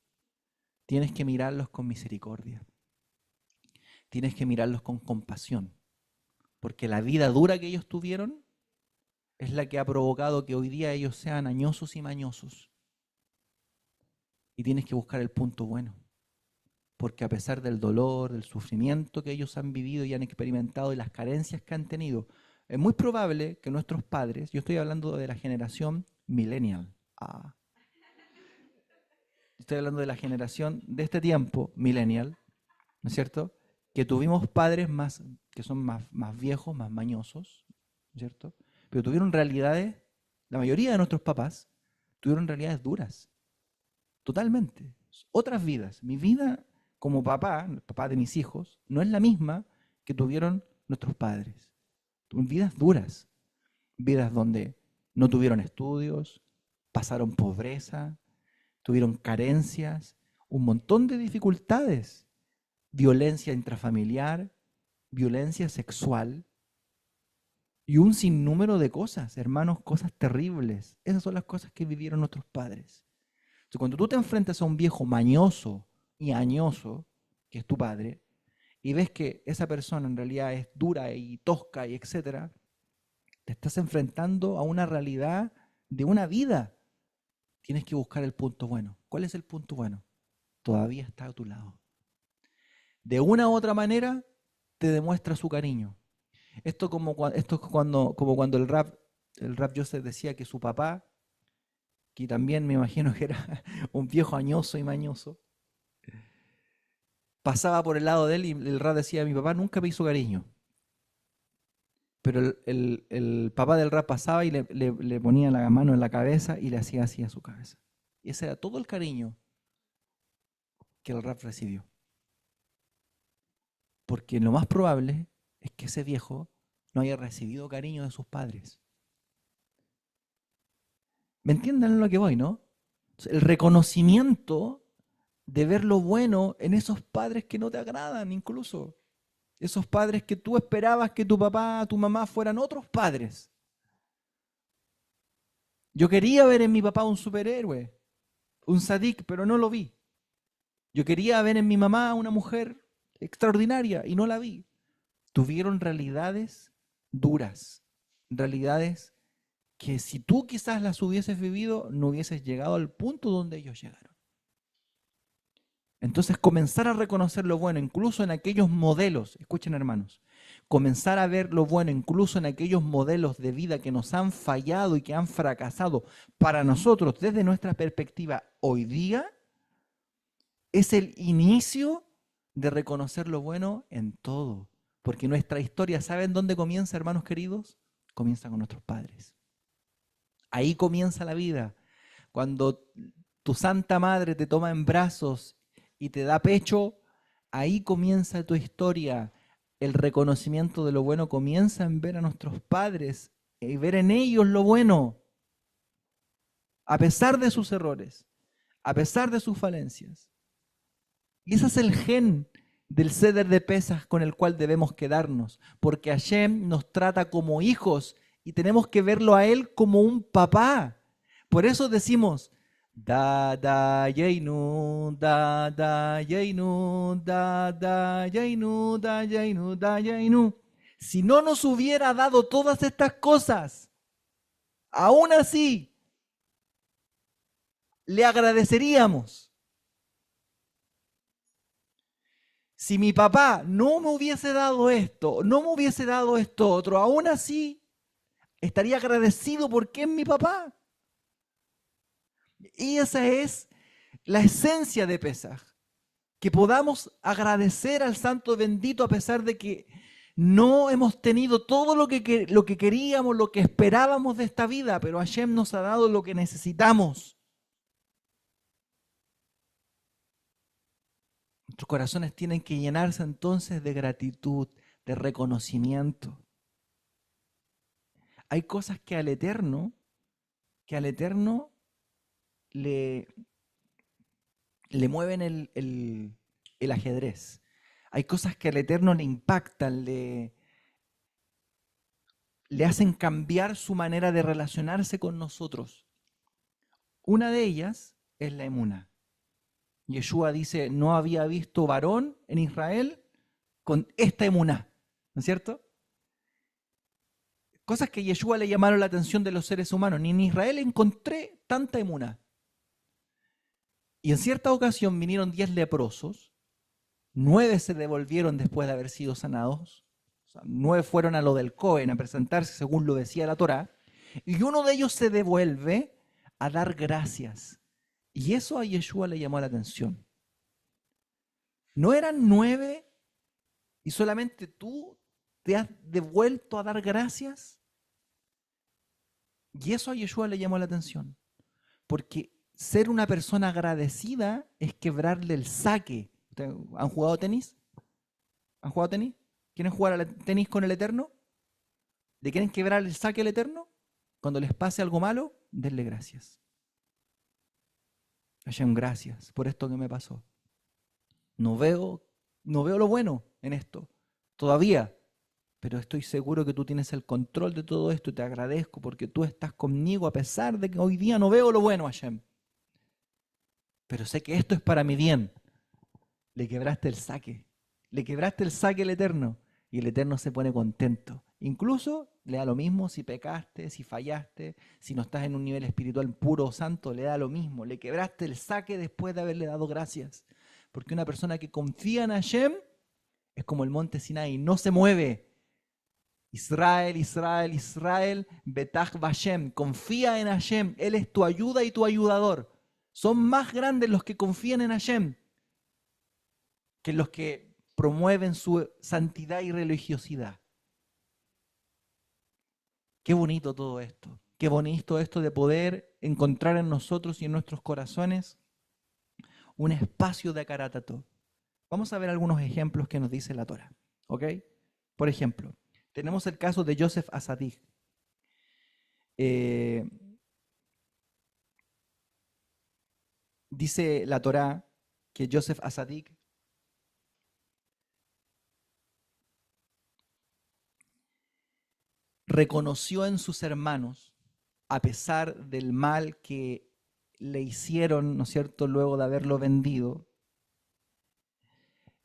Tienes que mirarlos con misericordia. Tienes que mirarlos con compasión. Porque la vida dura que ellos tuvieron es la que ha provocado que hoy día ellos sean añosos y mañosos. Y tienes que buscar el punto bueno. Porque a pesar del dolor, del sufrimiento que ellos han vivido y han experimentado y las carencias que han tenido, es muy probable que nuestros padres, yo estoy hablando de la generación millennial, estoy hablando de la generación de este tiempo, millennial, ¿no es cierto? Que tuvimos padres que son más viejos, más mañosos, ¿no es cierto? Pero tuvieron realidades, la mayoría de nuestros papás tuvieron realidades duras, totalmente, otras vidas. Mi vida como papá, el papá de mis hijos, no es la misma que tuvieron nuestros padres. Tuvieron vidas duras, vidas donde no tuvieron estudios, pasaron pobreza, tuvieron carencias, un montón de dificultades, violencia intrafamiliar, violencia sexual y un sinnúmero de cosas, hermanos, cosas terribles. Esas son las cosas que vivieron nuestros padres. Entonces, cuando tú te enfrentas a un viejo mañoso y añoso, que es tu padre, y ves que esa persona en realidad es dura y tosca y etcétera, te estás enfrentando a una realidad de una vida. Tienes que buscar el punto bueno. ¿Cuál es el punto bueno? Todavía está a tu lado. De una u otra manera te demuestra su cariño. Esto es como cuando el rap Joseph decía que su papá, que también me imagino que era un viejo añoso y mañoso, pasaba por el lado de él y el rap decía, mi papá nunca me hizo cariño. Pero el papá del rap pasaba y le ponía la mano en la cabeza y le hacía así a su cabeza. Y ese era todo el cariño que el rap recibió. Porque lo más probable es que ese viejo no haya recibido cariño de sus padres. ¿Me entienden en lo que voy, no? El reconocimiento de ver lo bueno en esos padres que no te agradan incluso. Esos padres que tú esperabas que tu papá, tu mamá fueran otros padres. Yo quería ver en mi papá un superhéroe, un sadik, pero no lo vi. Yo quería ver en mi mamá una mujer extraordinaria y no la vi. Tuvieron realidades duras, realidades que si tú quizás las hubieses vivido, no hubieses llegado al punto donde ellos llegaron. Entonces, comenzar a reconocer lo bueno, incluso en aquellos modelos, escuchen hermanos, comenzar a ver lo bueno, incluso en aquellos modelos de vida que nos han fallado y que han fracasado para nosotros desde nuestra perspectiva hoy día, es el inicio de reconocer lo bueno en todo. Porque nuestra historia, ¿saben dónde comienza, hermanos queridos? Comienza con nuestros padres. Ahí comienza la vida. Cuando tu santa madre te toma en brazos y te da pecho, ahí comienza tu historia. El reconocimiento de lo bueno comienza en ver a nuestros padres y ver en ellos lo bueno, a pesar de sus errores, a pesar de sus falencias. Y ese es el gen del ceder de Pesaj con el cual debemos quedarnos, porque Hashem nos trata como hijos y tenemos que verlo a Él como un papá. Por eso decimos, da yeinu, da yeinu, da yeinu, da yeinu, da yeinu. Si no nos hubiera dado todas estas cosas, aún así, le agradeceríamos. Si mi papá no me hubiese dado esto, no me hubiese dado esto otro, aún así estaría agradecido porque es mi papá. Y esa es la esencia de Pesaj. Que podamos agradecer al Santo Bendito a pesar de que no hemos tenido todo lo que queríamos, lo que esperábamos de esta vida, pero Hashem nos ha dado lo que necesitamos. Nuestros corazones tienen que llenarse entonces de gratitud, de reconocimiento. Hay cosas que al Eterno le mueven el ajedrez. Hay cosas que al Eterno le impactan, le hacen cambiar su manera de relacionarse con nosotros. Una de ellas es la emuná. Yeshua dice, no había visto varón en Israel con esta emuná, ¿no es cierto? Cosas que Yeshua le llamaron la atención de los seres humanos. Ni en Israel encontré tanta emuná. Y en cierta ocasión vinieron 10 leprosos, 9 se devolvieron después de haber sido sanados, o sea, 9 fueron a lo del Cohen a presentarse según lo decía la Torá, y uno de ellos se devuelve a dar gracias. Y eso a Yeshua le llamó la atención. No eran 9 y solamente tú te has devuelto a dar gracias. Y eso a Yeshua le llamó la atención. Porque ser una persona agradecida es quebrarle el saque. ¿Han jugado tenis? ¿Han jugado tenis? ¿Quieren jugar al tenis con el Eterno? ¿Le quieren quebrar el saque al Eterno? Cuando les pase algo malo, denle gracias. Hashem, gracias por esto que me pasó. No veo lo bueno en esto todavía, pero estoy seguro que tú tienes el control de todo esto y te agradezco porque tú estás conmigo a pesar de que hoy día no veo lo bueno, Hashem. Pero sé que esto es para mi bien. Le quebraste el saque al Eterno y el Eterno se pone contento. Incluso le da lo mismo si pecaste, si fallaste, si no estás en un nivel espiritual puro o santo, le da lo mismo. Le quebraste el saque después de haberle dado gracias. Porque una persona que confía en Hashem es como el monte Sinai, no se mueve. Israel, Israel, Israel, Betach Vashem, confía en Hashem, Él es tu ayuda y tu ayudador. Son más grandes los que confían en Hashem que los que promueven su santidad y religiosidad. Qué bonito todo esto. Qué bonito esto de poder encontrar en nosotros y en nuestros corazones un espacio de Akaratato. Vamos a ver algunos ejemplos que nos dice la Torá. ¿Ok? Por ejemplo, tenemos el caso de Joseph Azadik. Dice la Torá que Joseph Azadik reconoció en sus hermanos, a pesar del mal que le hicieron, ¿no es cierto?, luego de haberlo vendido,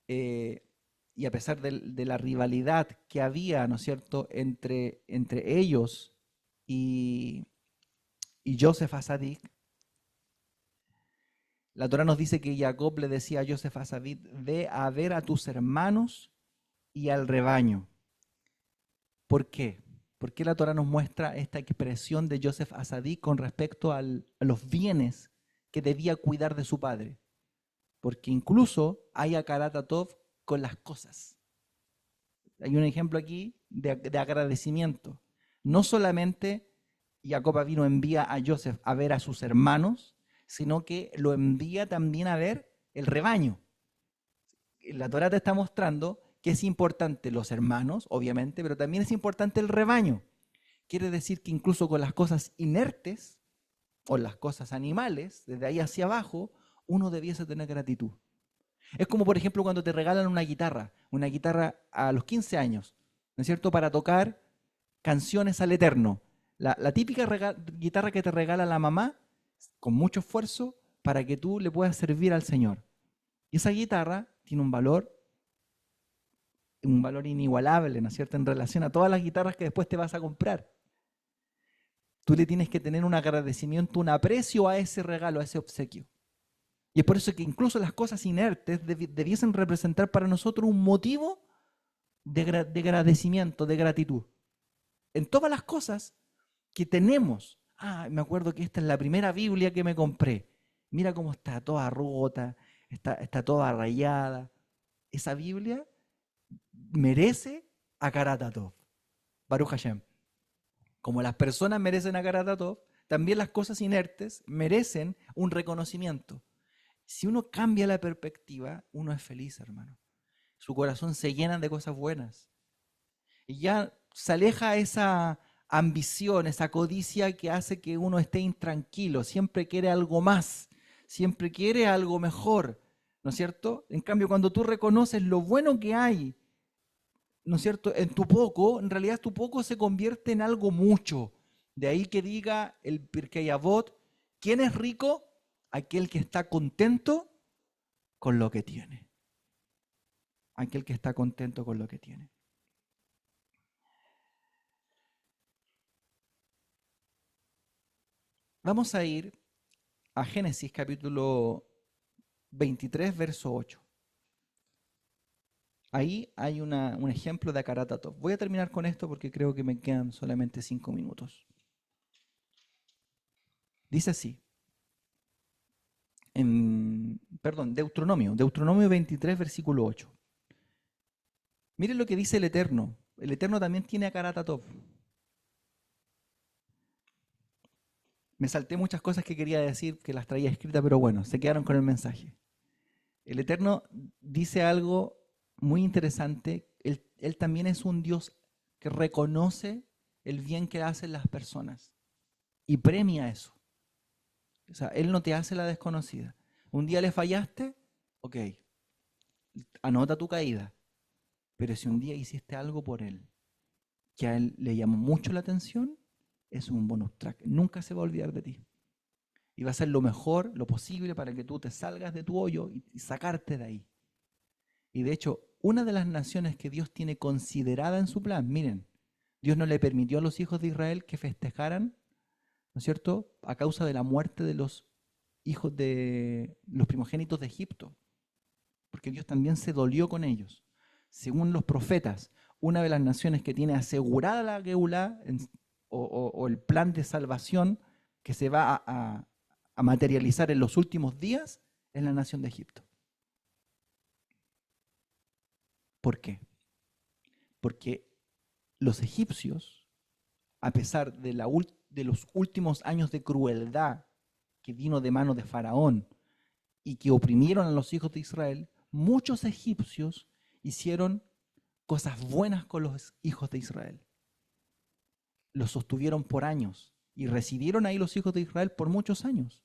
y a pesar de la rivalidad que había, ¿no es cierto?, entre ellos y Joseph Azadik, la Torá nos dice que Jacob le decía a Joseph Azadik, ve a ver a tus hermanos y al rebaño. ¿Por qué? ¿Por qué la Torá nos muestra esta expresión de Joseph Azadik con respecto a los bienes que debía cuidar de su padre? Porque incluso hay Akarat Tov con las cosas. Hay un ejemplo aquí de agradecimiento. No solamente Jacob vino envía a Joseph a ver a sus hermanos, sino que lo envía también a ver el rebaño. La Torá te está mostrando que es importante los hermanos, obviamente, pero también es importante el rebaño. Quiere decir que incluso con las cosas inertes o las cosas animales, desde ahí hacia abajo, uno debiese tener gratitud. Es como, por ejemplo, cuando te regalan una guitarra a los 15 años, ¿no es cierto?, para tocar canciones al Eterno. La típica guitarra que te regala la mamá, con mucho esfuerzo, para que tú le puedas servir al Señor. Y esa guitarra tiene un valor inigualable, ¿no es cierto?, en relación a todas las guitarras que después te vas a comprar. Tú le tienes que tener un agradecimiento, un aprecio a ese regalo, a ese obsequio. Y es por eso que incluso las cosas inertes debiesen representar para nosotros un motivo de agradecimiento, de gratitud. En todas las cosas que tenemos. Me acuerdo que esta es la primera Biblia que me compré. Mira cómo está toda rota, está toda rayada. Esa Biblia merece Akarat Tov. Baruch Hashem. Como las personas merecen Akarat Tov, también las cosas inertes merecen un reconocimiento. Si uno cambia la perspectiva, uno es feliz, hermano. Su corazón se llena de cosas buenas. Y ya se aleja ambición, esa codicia que hace que uno esté intranquilo, siempre quiere algo más, siempre quiere algo mejor, ¿no es cierto? En cambio, cuando tú reconoces lo bueno que hay, ¿no es cierto? En tu poco, en realidad tu poco se convierte en algo mucho. De ahí que diga el Pirkei Avot, ¿quién es rico? Aquel que está contento con lo que tiene. Aquel que está contento con lo que tiene. Vamos a ir a Génesis capítulo 23, verso 8. Ahí hay un ejemplo de Akaratatov. Voy a terminar con esto porque creo que me quedan solamente 5 minutos. Dice así, Deuteronomio 23, versículo 8. Miren lo que dice el Eterno. El Eterno también tiene Akaratatov. Me salté muchas cosas que quería decir, que las traía escritas, pero bueno, se quedaron con el mensaje. El Eterno dice algo muy interesante. Él también es un Dios que reconoce el bien que hacen las personas y premia eso. O sea, Él no te hace la desconocida. Un día le fallaste, ok, anota tu caída. Pero si un día hiciste algo por Él, que a Él le llamó mucho la atención, es un bonus track. Nunca se va a olvidar de ti. Y va a hacer lo mejor, lo posible para que tú te salgas de tu hoyo y sacarte de ahí. Y de hecho, una de las naciones que Dios tiene considerada en su plan, miren, Dios no le permitió a los hijos de Israel que festejaran, ¿no es cierto?, a causa de la muerte de los hijos de los primogénitos de Egipto, porque Dios también se dolió con ellos. Según los profetas, una de las naciones que tiene asegurada la Geulá o el plan de salvación que se va a materializar en los últimos días es la nación de Egipto. ¿Por qué? Porque los egipcios, a pesar de los últimos años de crueldad que vino de mano de Faraón y que oprimieron a los hijos de Israel, muchos egipcios hicieron cosas buenas con los hijos de Israel. Los sostuvieron por años y residieron ahí los hijos de Israel por muchos años.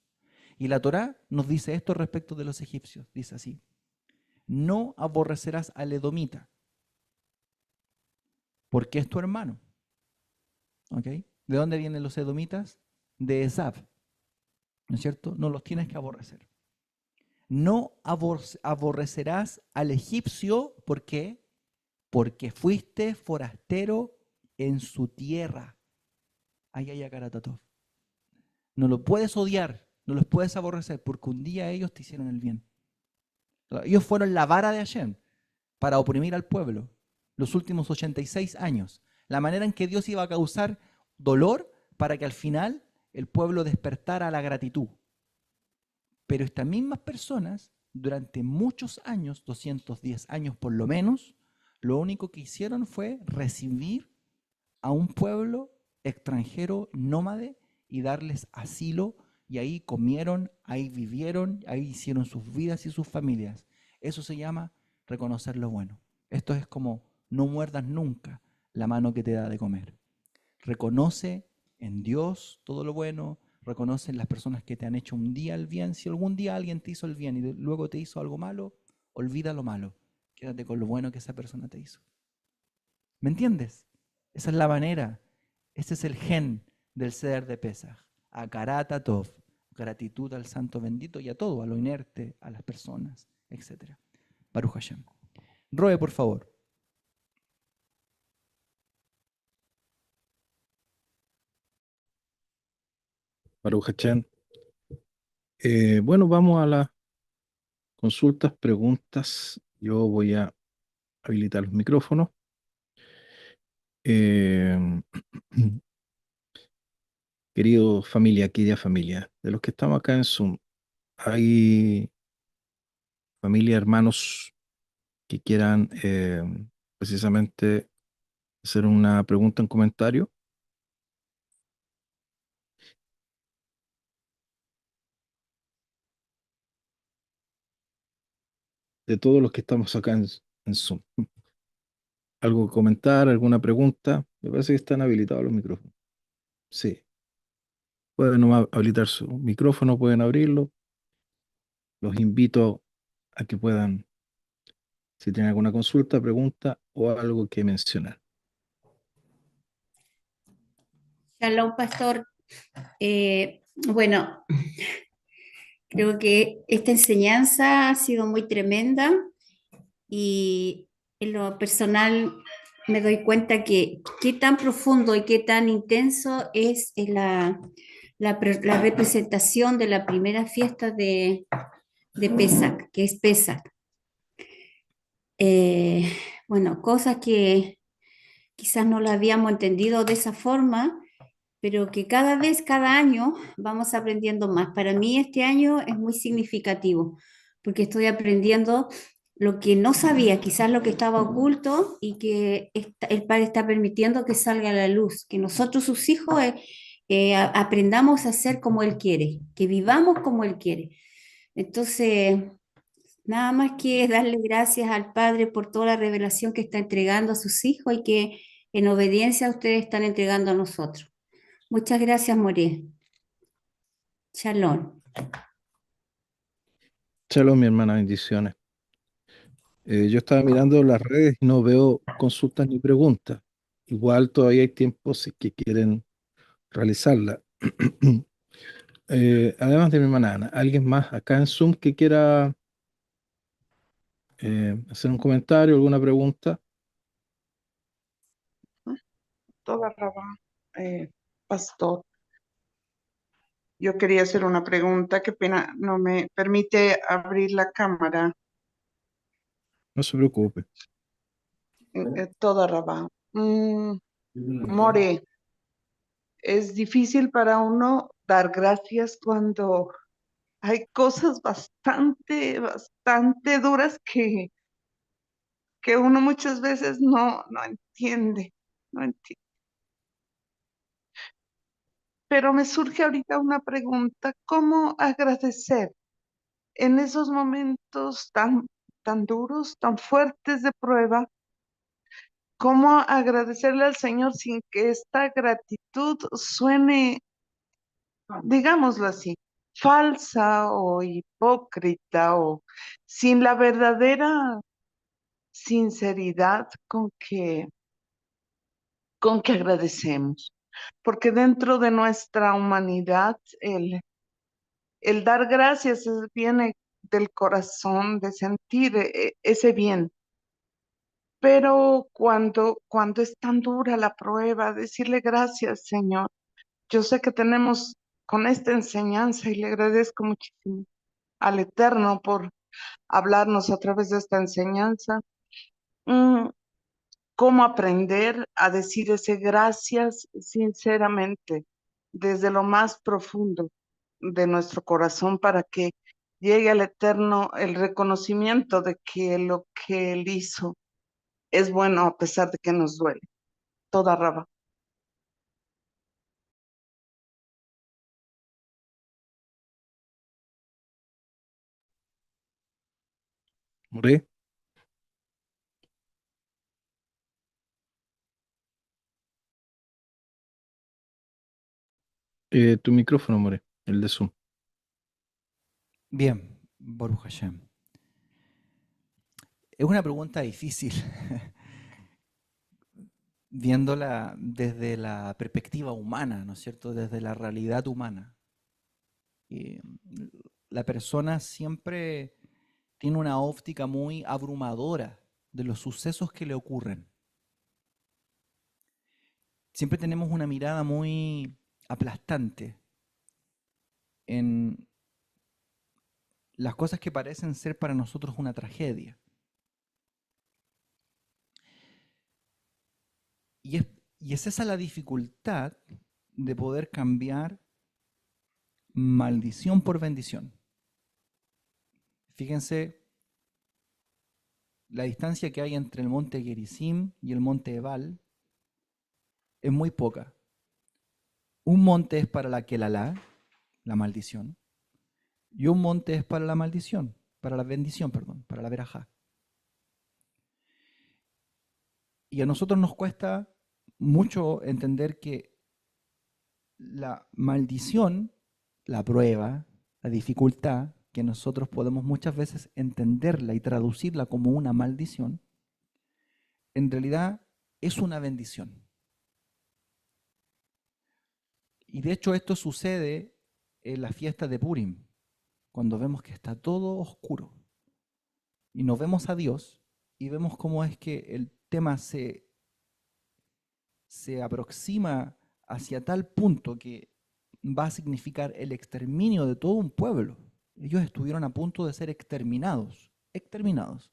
Y la Torá nos dice esto respecto de los egipcios. Dice así: no aborrecerás al edomita, porque es tu hermano. ¿Ok? ¿De dónde vienen los edomitas? De Esab. ¿No es cierto? No los tienes que aborrecer. No aborrecerás al egipcio, ¿por qué? Porque fuiste forastero en su tierra. Ahí hay Akaratatov. No lo puedes odiar, no los puedes aborrecer, porque un día ellos te hicieron el bien. Ellos fueron la vara de Hashem para oprimir al pueblo los últimos 86 años. La manera en que Dios iba a causar dolor para que al final el pueblo despertara a la gratitud. Pero estas mismas personas, durante muchos años, 210 años por lo menos, lo único que hicieron fue recibir a un pueblo extranjero nómade y darles asilo, y ahí comieron, ahí vivieron, ahí hicieron sus vidas y sus familias. Eso se llama reconocer lo bueno. Esto es como no muerdas nunca la mano que te da de comer. Reconoce en Dios todo lo bueno, reconoce en las personas que te han hecho un día el bien. Si algún día alguien te hizo el bien y luego te hizo algo malo, olvida lo malo. Quédate con lo bueno que esa persona te hizo. ¿Me entiendes? Esa es la manera. Ese es el gen del Seder de Pesaj. Akarat Tov, gratitud al Santo bendito y a todo, a lo inerte, a las personas, etc. Baruch Hashem. Roe, por favor. Baruch Hashem. Bueno, vamos a las consultas, preguntas. Yo voy a habilitar los micrófonos. Eh, querido familia, querida familia, de los que estamos acá en Zoom, ¿hay familia, hermanos que quieran precisamente hacer una pregunta en comentario? De todos los que estamos acá en Zoom. ¿Algo que comentar, alguna pregunta? Me parece que están habilitados los micrófonos. Sí, pueden nomás habilitar su micrófono, pueden abrirlo. Los invito a que puedan, si tienen alguna consulta, pregunta o algo que mencionar. Shalom, pastor. Bueno, creo que esta enseñanza ha sido muy tremenda y en lo personal me doy cuenta que qué tan profundo y qué tan intenso es la representación de la primera fiesta de Pesach, que es Pesach. Bueno, cosas que quizás no lo habíamos entendido de esa forma, pero que cada vez, cada año, vamos aprendiendo más. Para mí este año es muy significativo, porque estoy aprendiendo lo que no sabía, quizás lo que estaba oculto y que el Padre está permitiendo que salga a la luz, que nosotros, sus hijos, aprendamos a ser como Él quiere, que vivamos como Él quiere. Entonces, nada más que darle gracias al Padre por toda la revelación que está entregando a sus hijos y que en obediencia a ustedes están entregando a nosotros. Muchas gracias, More. Shalom. Shalom, mi hermana, bendiciones. Yo estaba mirando las redes y no veo consultas ni preguntas. Igual todavía hay tiempo si que quieren realizarla. Además de mi hermana Ana, ¿alguien más acá en Zoom que quiera hacer un comentario, alguna pregunta? Toda Rabá, pastor. Yo quería hacer una pregunta, qué pena, no me permite abrir la cámara. No se preocupe. Toda Rabá. More, es difícil para uno dar gracias cuando hay cosas bastante duras que uno muchas veces no entiende, no entiende. Pero me surge ahorita una pregunta, ¿cómo agradecer en esos momentos tan duros, tan fuertes de prueba? ¿Cómo agradecerle al Señor sin que esta gratitud suene, digámoslo así, falsa o hipócrita o sin la verdadera sinceridad con que agradecemos? Porque dentro de nuestra humanidad el dar gracias viene del corazón, de sentir ese bien. Pero cuando es tan dura la prueba, decirle gracias, Señor. Yo sé que tenemos con esta enseñanza y le agradezco muchísimo al Eterno por hablarnos a través de esta enseñanza. Cómo aprender a decir ese gracias sinceramente desde lo más profundo de nuestro corazón para que llegue al Eterno el reconocimiento de que lo que Él hizo es bueno a pesar de que nos duele. Toda Rabá. ¿Moré? Tu micrófono, More, el de Zoom. Bien, Baruch Hashem. Es una pregunta difícil, viéndola desde la perspectiva humana, ¿no es cierto? Desde la realidad humana. Y la persona siempre tiene una óptica muy abrumadora de los sucesos que le ocurren. Siempre tenemos una mirada muy aplastante en las cosas que parecen ser para nosotros una tragedia. Y es esa la dificultad de poder cambiar maldición por bendición. Fíjense la distancia que hay entre el monte Gerizim y el monte Ebal es muy poca. Un monte es para la Kelalá, la maldición, y un monte es para la maldición, para la bendición, perdón, para la verajá. Y a nosotros nos cuesta mucho entender que la maldición, la prueba, la dificultad, que nosotros podemos muchas veces entenderla y traducirla como una maldición, en realidad es una bendición. Y de hecho esto sucede en la fiesta de Purim, cuando vemos que está todo oscuro y nos vemos a Dios y vemos cómo es que el tema se aproxima hacia tal punto que va a significar el exterminio de todo un pueblo. Ellos estuvieron a punto de ser exterminados, exterminados.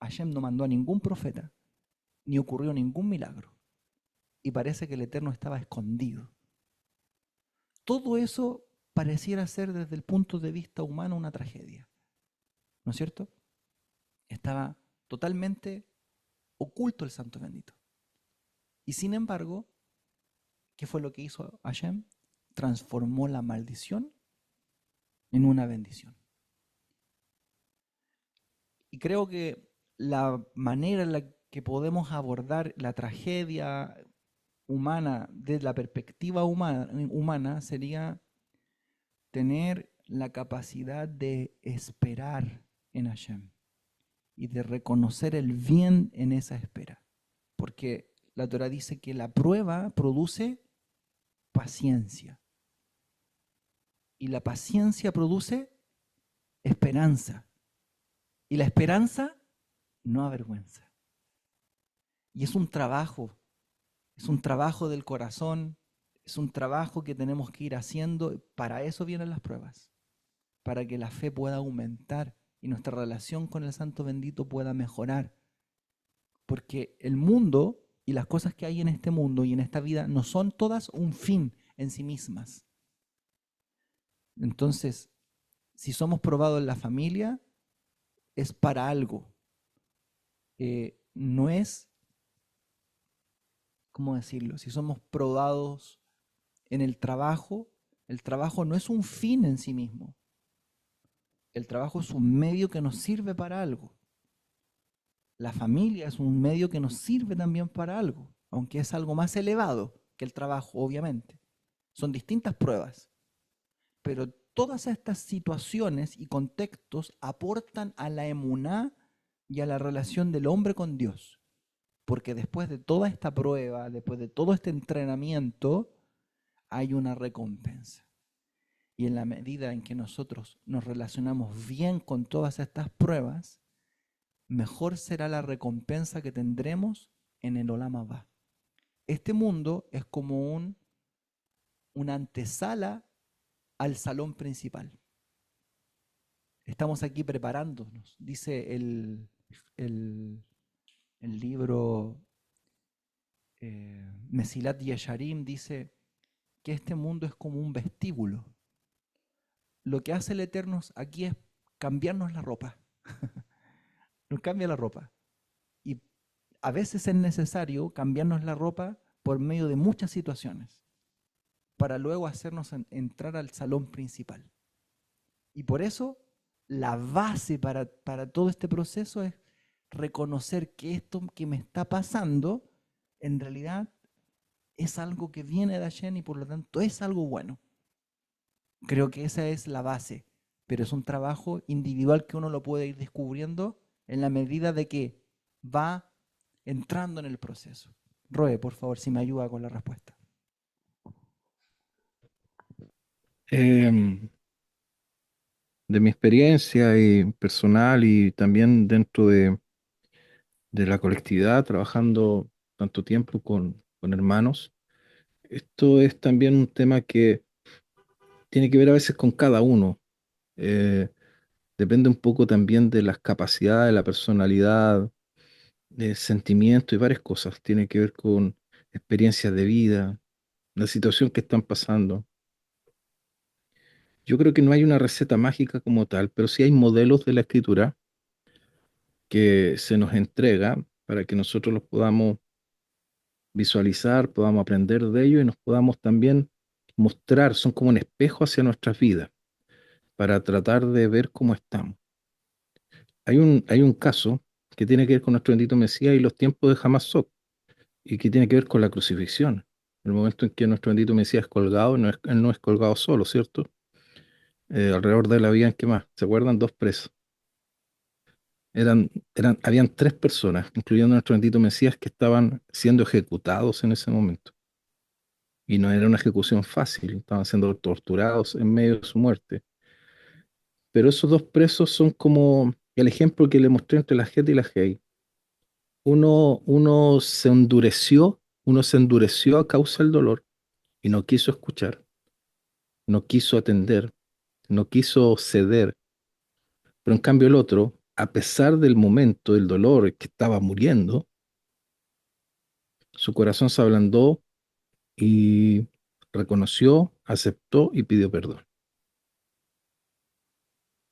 Hashem no mandó a ningún profeta, ni ocurrió ningún milagro. Y parece que el Eterno estaba escondido. Todo eso pareciera ser desde el punto de vista humano una tragedia, ¿no es cierto? Estaba totalmente oculto el Santo Bendito. Y sin embargo, ¿qué fue lo que hizo Hashem? Transformó la maldición en una bendición. Y creo que la manera en la que podemos abordar la tragedia humana desde la perspectiva humana sería tener la capacidad de esperar en Hashem y de reconocer el bien en esa espera. Porque la Torah dice que la prueba produce paciencia. Y la paciencia produce esperanza. Y la esperanza no avergüenza. Y es un trabajo del corazón, es un trabajo que tenemos que ir haciendo. Para eso vienen las pruebas, para que la fe pueda aumentar y nuestra relación con el Santo Bendito pueda mejorar. Porque el mundo y las cosas que hay en este mundo y en esta vida no son todas un fin en sí mismas. Entonces, si somos probados en la familia, es para algo. No es, ¿cómo decirlo? Si somos probados en el trabajo no es un fin en sí mismo. El trabajo es un medio que nos sirve para algo. La familia es un medio que nos sirve también para algo, aunque es algo más elevado que el trabajo, obviamente. Son distintas pruebas, pero todas estas situaciones y contextos aportan a la emuná y a la relación del hombre con Dios. Porque después de toda esta prueba, después de todo este entrenamiento, hay una recompensa. Y en la medida en que nosotros nos relacionamos bien con todas estas pruebas, mejor será la recompensa que tendremos en el Olam Abba. Este mundo es como una antesala al salón principal. Estamos aquí preparándonos. Dice el libro Mesilat Yesharim, dice que este mundo es como un vestíbulo. Lo que hace el Eterno aquí es cambiarnos la ropa. Nos cambia la ropa. Y a veces es necesario cambiarnos la ropa por medio de muchas situaciones para luego hacernos entrar al salón principal. Y por eso la base para todo este proceso es reconocer que esto que me está pasando en realidad es algo que viene de Hashem y por lo tanto es algo bueno. Creo que esa es la base, pero es un trabajo individual que uno lo puede ir descubriendo en la medida de que va entrando en el proceso. Roe, por favor, si me ayuda con la respuesta. De mi experiencia y personal y también dentro de la colectividad, trabajando tanto tiempo con hermanos, esto es también un tema que tiene que ver a veces con cada uno. Eh, Depende un poco también de las capacidades, de la personalidad, de sentimiento y varias cosas. Tiene que ver con experiencias de vida, la situación que están pasando. Yo creo que no hay una receta mágica como tal, pero sí hay modelos de la escritura que se nos entrega para que nosotros los podamos visualizar, podamos aprender de ellos y nos podamos también mostrar, son como un espejo hacia nuestras vidas, para tratar de ver cómo estamos. Hay un caso que tiene que ver con nuestro bendito Mesías y los tiempos de Hamasok, y que tiene que ver con la crucifixión. el momento en que nuestro bendito Mesías es colgado, él no es colgado solo, ¿cierto? Alrededor de él habían, ¿qué más? ¿Se acuerdan? Dos presos. Habían tres personas, incluyendo a nuestro bendito Mesías, que estaban siendo ejecutados en ese momento. Y no era una ejecución fácil, estaban siendo torturados en medio de su muerte. Pero esos dos presos son como el ejemplo que le mostré entre la Jeta y la Gei. Uno se endureció a causa del dolor y no quiso escuchar, no quiso atender, no quiso ceder. Pero en cambio el otro, a pesar del momento, del dolor, que estaba muriendo, su corazón se ablandó y reconoció, aceptó y pidió perdón.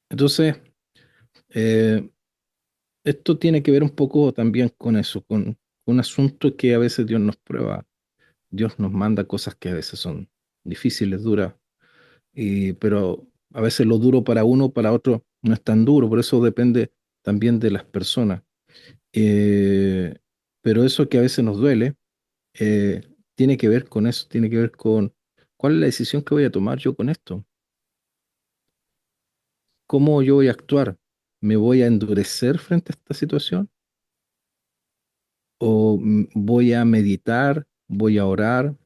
Entonces, eh, esto tiene que ver un poco también con eso, con un asunto que a veces Dios nos prueba. Dios nos manda cosas que a veces son difíciles, duras, pero a veces lo duro para uno, para otro no es tan duro, por eso depende también de las personas. Eh, pero eso que a veces nos duele, eh, tiene que ver con eso, tiene que ver con cuál es la decisión que voy a tomar yo con esto, cómo yo voy a actuar, me voy a endurecer frente a esta situación o voy a meditar, voy a orar.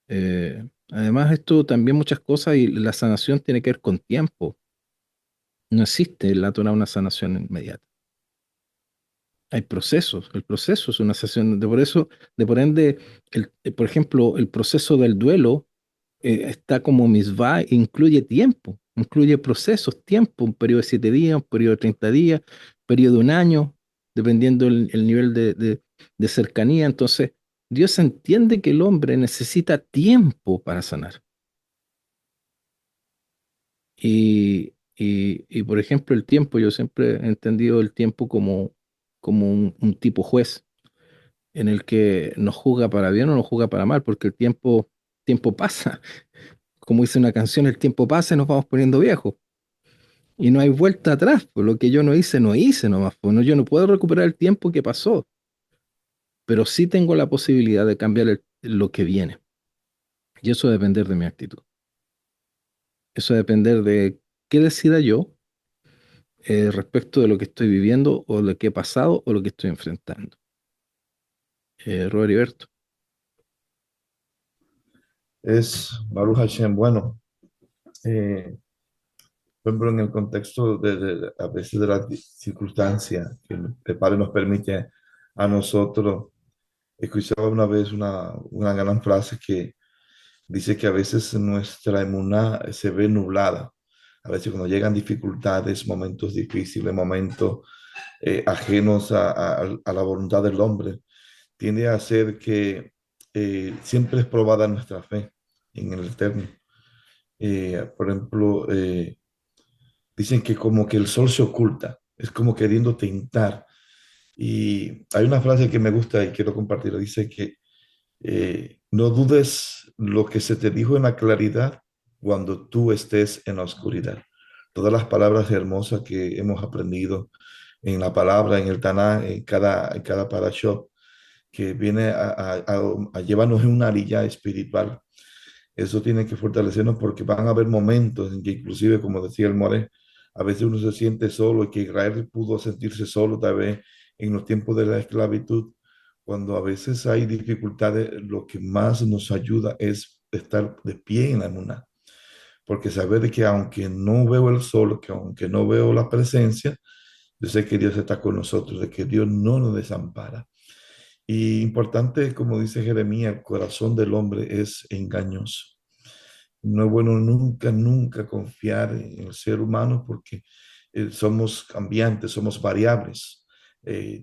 Además, esto también muchas cosas y la sanación tiene que ver con tiempo. No existe en la Torah una sanación inmediata. Hay procesos. El proceso es una sanación. Por eso, por ende, por ejemplo, el proceso del duelo está como misvá, incluye tiempo, incluye procesos, tiempo, un periodo de 7 días, un periodo de 30 días, un periodo de un año, dependiendo el nivel de cercanía. Entonces, Dios entiende que el hombre necesita tiempo para sanar. Por ejemplo, el tiempo, yo siempre he entendido el tiempo como un tipo juez en el que nos juzga para bien o nos juzga para mal, porque el tiempo pasa. Como dice una canción, el tiempo pasa y nos vamos poniendo viejos. Y no hay vuelta atrás, pues lo que yo no hice, no hice nomás. Pues yo no puedo recuperar el tiempo que pasó, pero sí tengo la posibilidad de cambiar lo que viene. Y eso va a depender de mi actitud. Eso va a depender de qué decida yo respecto de lo que estoy viviendo o lo que he pasado o lo que estoy enfrentando. Robert Heriberto. Es Baruch Hashem. Bueno, por ejemplo, en el contexto a veces de las circunstancias que el Padre nos permite a nosotros, escuchaba una vez una gran frase que dice que a veces nuestra emuná se ve nublada. A veces cuando llegan dificultades, momentos difíciles, momentos ajenos a la voluntad del hombre, tiende a ser que siempre es probada nuestra fe en el Eterno. Por ejemplo, dicen que como que el sol se oculta, es como queriendo tentar. Y hay una frase que me gusta y quiero compartirla, dice que no dudes lo que se te dijo en la claridad cuando tú estés en la oscuridad. Todas las palabras hermosas que hemos aprendido en la palabra, en el Taná, en cada parashot, que viene a llevarnos en una arilla espiritual. Eso tiene que fortalecernos porque van a haber momentos en que inclusive, como decía el More, a veces uno se siente solo y que Israel pudo sentirse solo tal vez en los tiempos de la esclavitud. Cuando a veces hay dificultades, lo que más nos ayuda es estar de pie en la emuná. Porque saber de que aunque no veo el sol, que aunque no veo la presencia, yo sé que Dios está con nosotros, de que Dios no nos desampara. Y importante, como dice Jeremías, el corazón del hombre es engañoso. No es bueno nunca, nunca confiar en el ser humano porque somos cambiantes, somos variables,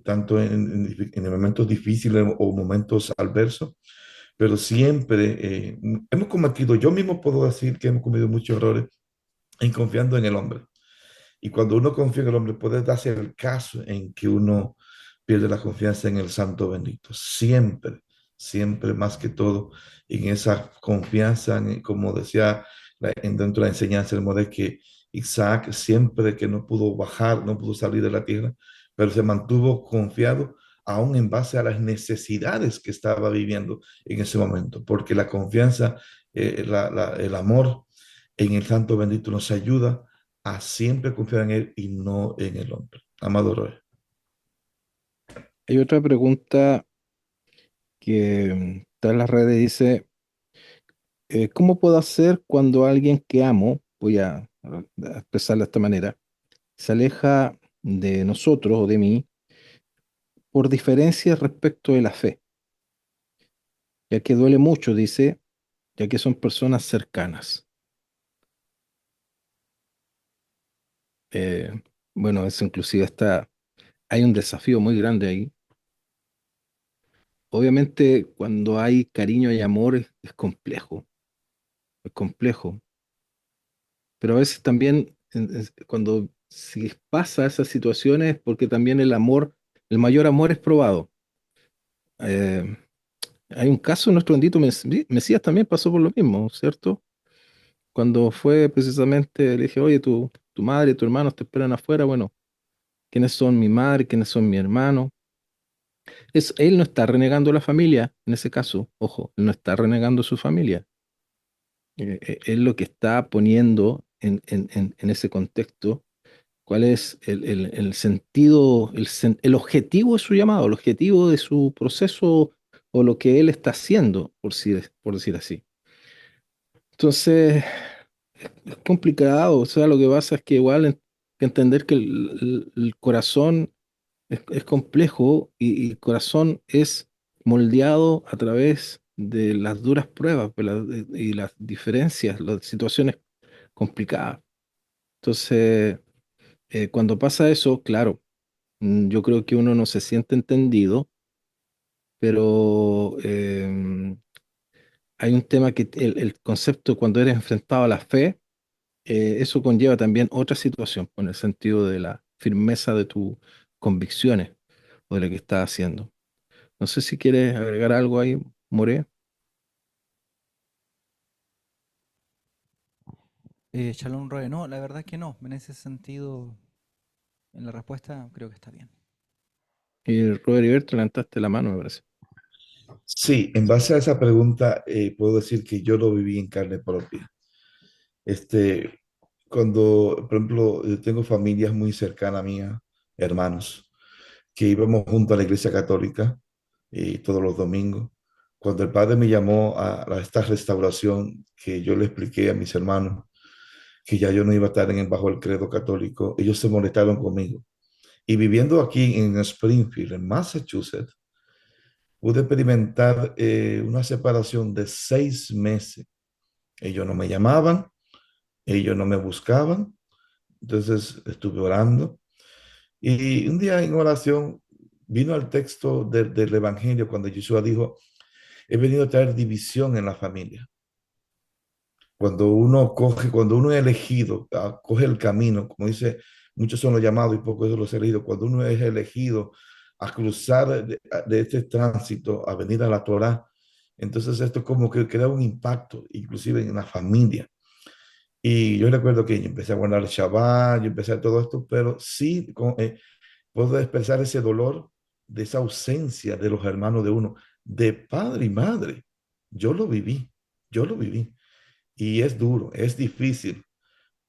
tanto en momentos difíciles o momentos adversos, pero siempre hemos cometido, yo mismo puedo decir que hemos cometido muchos errores en confiando en el hombre. Y cuando uno confía en el hombre, puede darse el caso en que uno pierde la confianza en el Santo Bendito. Siempre, siempre más que todo, en esa confianza, como decía dentro de la enseñanza, el modo de que Isaac siempre que no pudo bajar, no pudo salir de la tierra, pero se mantuvo confiado aún en base a las necesidades que estaba viviendo en ese momento, porque la confianza, el amor en el Santo Bendito nos ayuda a siempre confiar en Él y no en el hombre. Amado Roy. Hay otra pregunta que está en las redes, dice, ¿cómo puedo hacer cuando alguien que amo, a expresarlo de esta manera, se aleja de nosotros o de mí por diferencias respecto de la fe? Ya que duele mucho, dice, ya que son personas cercanas. Eh, bueno, eso inclusive hay un desafío muy grande ahí. Obviamente, cuando hay cariño y amor es complejo, es complejo. Pero a veces también cuando si pasa esas situaciones, porque también el mayor amor es probado. Eh, Hay un caso, nuestro bendito Mesías también pasó por lo mismo, ¿cierto? Cuando fue precisamente, le dije, oye, tu madre y tu hermano te esperan afuera, bueno, ¿quiénes son mi madre? ¿Quiénes son mi hermano? Él no está renegando la familia, en ese caso, ojo, él no está renegando su familia. Él lo que está poniendo en ese contexto, cuál es el sentido, el objetivo de su llamado, el objetivo de su proceso o lo que él está haciendo, por decir así. Entonces, es complicado, o sea, lo que pasa es que igual que entender que el corazón es complejo y el corazón es moldeado a través de las duras pruebas y las diferencias, las situaciones complicadas. Entonces, cuando pasa eso, claro, yo creo que uno no se siente entendido, pero hay un tema que el concepto cuando eres enfrentado a la fe, eso conlleva también otra situación, en el sentido de la firmeza de tus convicciones o de lo que estás haciendo. No sé si quieres agregar algo ahí, More. Shalom Roe, no, la verdad es que no. En ese sentido, en la respuesta creo que está bien. Y Robert Ibert, levantaste la mano, me parece. Sí, en base a esa pregunta, puedo decir que yo lo viví en carne propia. Este, cuando, por ejemplo, yo tengo familias muy cercanas a mía, hermanos, que íbamos junto a la iglesia católica todos los domingos. Cuando el padre me llamó a esta restauración, que yo le expliqué a mis hermanos que ya yo no iba a estar bajo el credo católico, ellos se molestaron conmigo. Y viviendo aquí en Springfield, en Massachusetts, pude experimentar una separación de 6 meses. Ellos no me llamaban, ellos no me buscaban, entonces estuve orando. Y un día en oración vino el texto del Evangelio cuando Jesús dijo, he venido a traer división en la familia. Cuando uno es elegido, coge el camino, como dice, muchos son los llamados y pocos son los elegidos. Cuando uno es elegido a cruzar de este tránsito, a venir a la Torá, entonces esto como que crea un impacto, inclusive en la familia. Y yo recuerdo que yo empecé a guardar el Shabbat, yo empecé a todo esto, pero sí puedo expresar ese dolor de esa ausencia de los hermanos de uno, de padre y madre. Yo lo viví, yo lo viví. Y es duro, es difícil,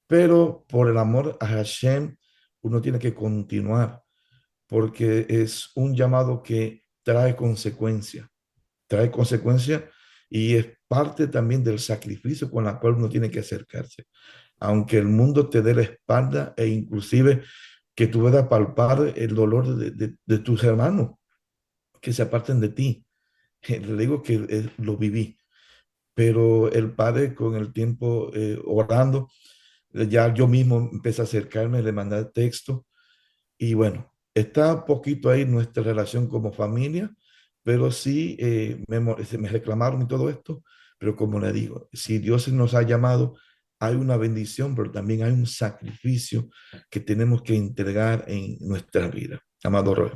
pero por el amor a Hashem, uno tiene que continuar, porque es un llamado que trae consecuencia y es parte también del sacrificio con la cual uno tiene que acercarse. Aunque el mundo te dé la espalda e inclusive que tú puedas palpar el dolor de tus hermanos que se aparten de ti. Le digo que lo viví, pero el padre con el tiempo orando, ya yo mismo empecé a acercarme, le mandé texto y bueno, está un poquito ahí nuestra relación como familia, pero sí me reclamaron y todo esto, pero como le digo, si Dios nos ha llamado, hay una bendición, pero también hay un sacrificio que tenemos que entregar en nuestra vida. Amado Roy.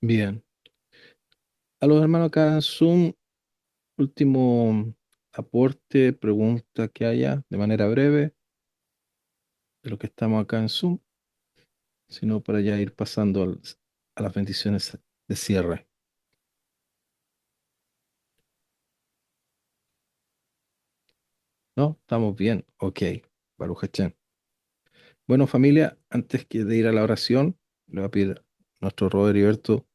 Bien. A los hermanos acá en Zoom, último aporte, pregunta que haya de manera breve de lo que estamos acá en Zoom, sino para ya ir pasando a las bendiciones de cierre. ¿No? ¿Estamos bien? Ok. Baruch Hashem. Bueno, familia, antes de ir a la oración, le voy a pedir a nuestro Robert Heriberto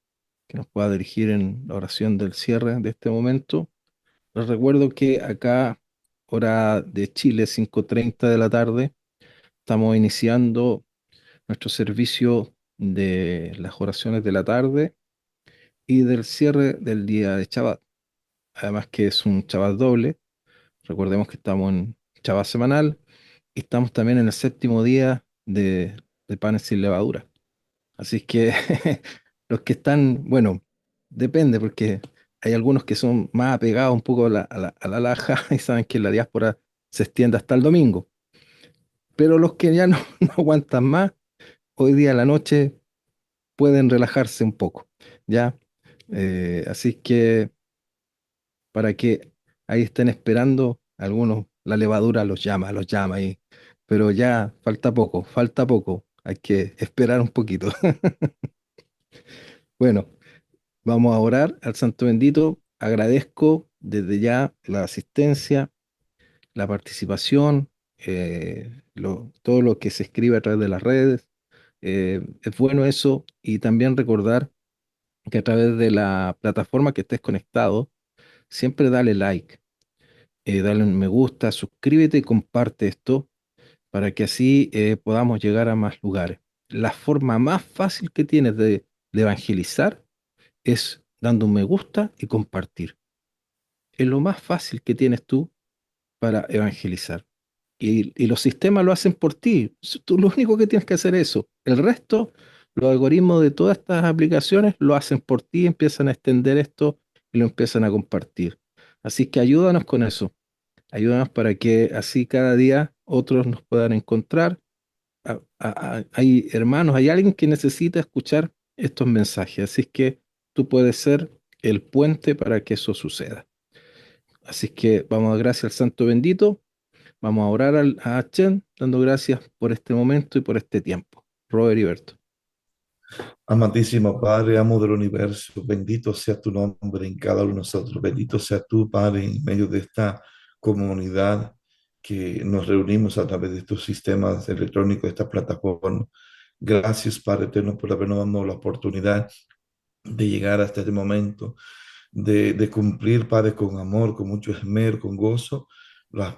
que nos pueda dirigir en la oración del cierre de este momento. Les recuerdo que acá, hora de Chile, 5:30 de la tarde, estamos iniciando nuestro servicio de las oraciones de la tarde y del cierre del día de Shabbat. Además que es un Shabbat doble. Recordemos que estamos en Shabbat semanal y estamos también en el séptimo día de panes sin levadura. Así que los que están, bueno, depende porque hay algunos que son más apegados un poco a la laja y saben que la diáspora se extiende hasta el domingo. Pero los que ya no, no aguantan más, hoy día a la noche pueden relajarse un poco, ¿ya? Así que para que ahí estén esperando, algunos la levadura los llama ahí, pero ya falta poco, hay que esperar un poquito. Bueno, vamos a orar al Santo Bendito. Agradezco desde ya la asistencia, la participación, todo lo que se escribe a través de las redes. Es bueno eso y también recordar que a través de la plataforma que estés conectado, siempre dale like, dale un me gusta, suscríbete y comparte esto para que así podamos llegar a más lugares. La forma más fácil que tienes de evangelizar es dando un me gusta y compartir. Es lo más fácil que tienes tú para evangelizar. Y los sistemas lo hacen por ti. Tú lo único que tienes que hacer es eso. El resto, los algoritmos de todas estas aplicaciones lo hacen por ti, empiezan a extender esto y lo empiezan a compartir. Así que ayúdanos con eso. Ayúdanos para que así cada día otros nos puedan encontrar. Hay hermanos, hay alguien que necesita escuchar estos mensajes. Así que tú puedes ser el puente para que eso suceda. Así que vamos a dar gracias al Santo Bendito. Vamos a orar a Hashem, dando gracias por este momento y por este tiempo. Robert Heriberto. Amantísimo Padre, amo del universo, bendito sea tu nombre en cada uno de nosotros, bendito sea tú, Padre, en medio de esta comunidad que nos reunimos a través de estos sistemas electrónicos, esta plataforma. Gracias, Padre eterno, por habernos dado la oportunidad de llegar hasta este momento, de cumplir, Padre, con amor, con mucho esmero, con gozo,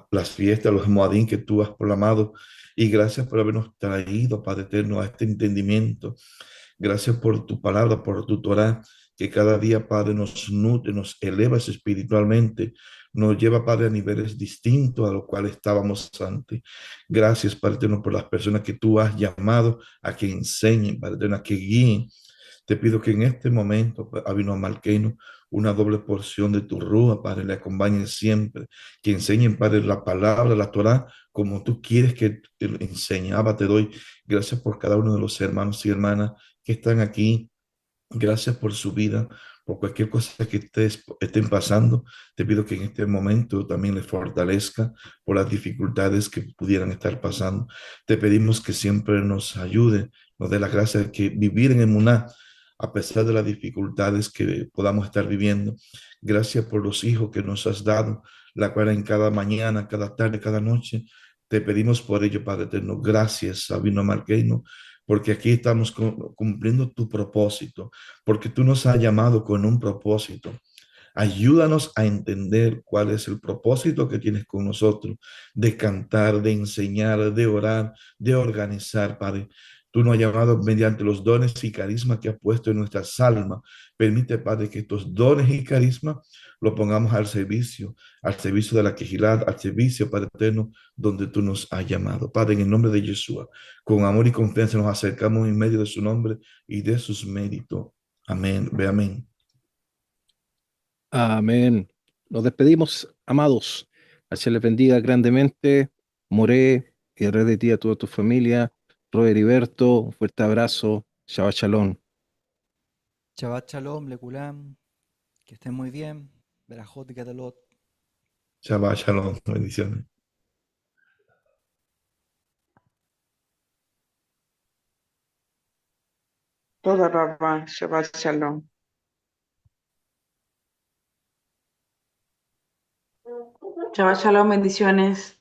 las fiestas, los moadín que tú has proclamado. Y gracias por habernos traído, Padre eterno, a este entendimiento. Gracias por tu palabra, por tu Torah, que cada día, Padre, nos nutre, nos elevas espiritualmente, nos lleva, Padre, a niveles distintos a los cuales estábamos antes. Gracias, Padre eterno, por las personas que tú has llamado a que enseñen, Padre eterno, a que guíen. Te pido que en este momento, Abino Malkeino, una doble porción de tu rúa, Padre, le acompañe siempre. Que enseñen, Padre, la palabra, la Torah, como tú quieres que te lo enseñe. Abba, te doy gracias por cada uno de los hermanos y hermanas que están aquí. Gracias por su vida, por cualquier cosa que estén pasando. Te pido que en este momento también les fortalezca por las dificultades que pudieran estar pasando. Te pedimos que siempre nos ayude, nos dé la gracia de que vivir en emuná, a pesar de las dificultades que podamos estar viviendo. Gracias por los hijos que nos has dado, la cual en cada mañana, cada tarde, cada noche. Te pedimos por ello, Padre eterno. Gracias, Sabino Marqueino, porque aquí estamos cumpliendo tu propósito, porque tú nos has llamado con un propósito. Ayúdanos a entender cuál es el propósito que tienes con nosotros, de cantar, de enseñar, de orar, de organizar, Padre. Tú nos has llamado mediante los dones y carismas que has puesto en nuestras almas. Permite, Padre, que estos dones y carismas los pongamos al servicio de la quejilad, al servicio, Padre eterno, donde tú nos has llamado. Padre, en el nombre de Yeshua, con amor y confianza nos acercamos en medio de su nombre y de sus méritos. Amén. Ve amén. Amén. Nos despedimos, amados. Hashem les bendiga grandemente. Moré y red de ti a toda tu familia. Robert Heriberto, un fuerte abrazo. Shabbat Shalom. Shabbat Shalom, Lekulam, que estén muy bien. Berajot y Catalot. Shabbat shalom. Bendiciones. Toda Rabá, Shabbat Shalom. Shabbat Shalom, bendiciones.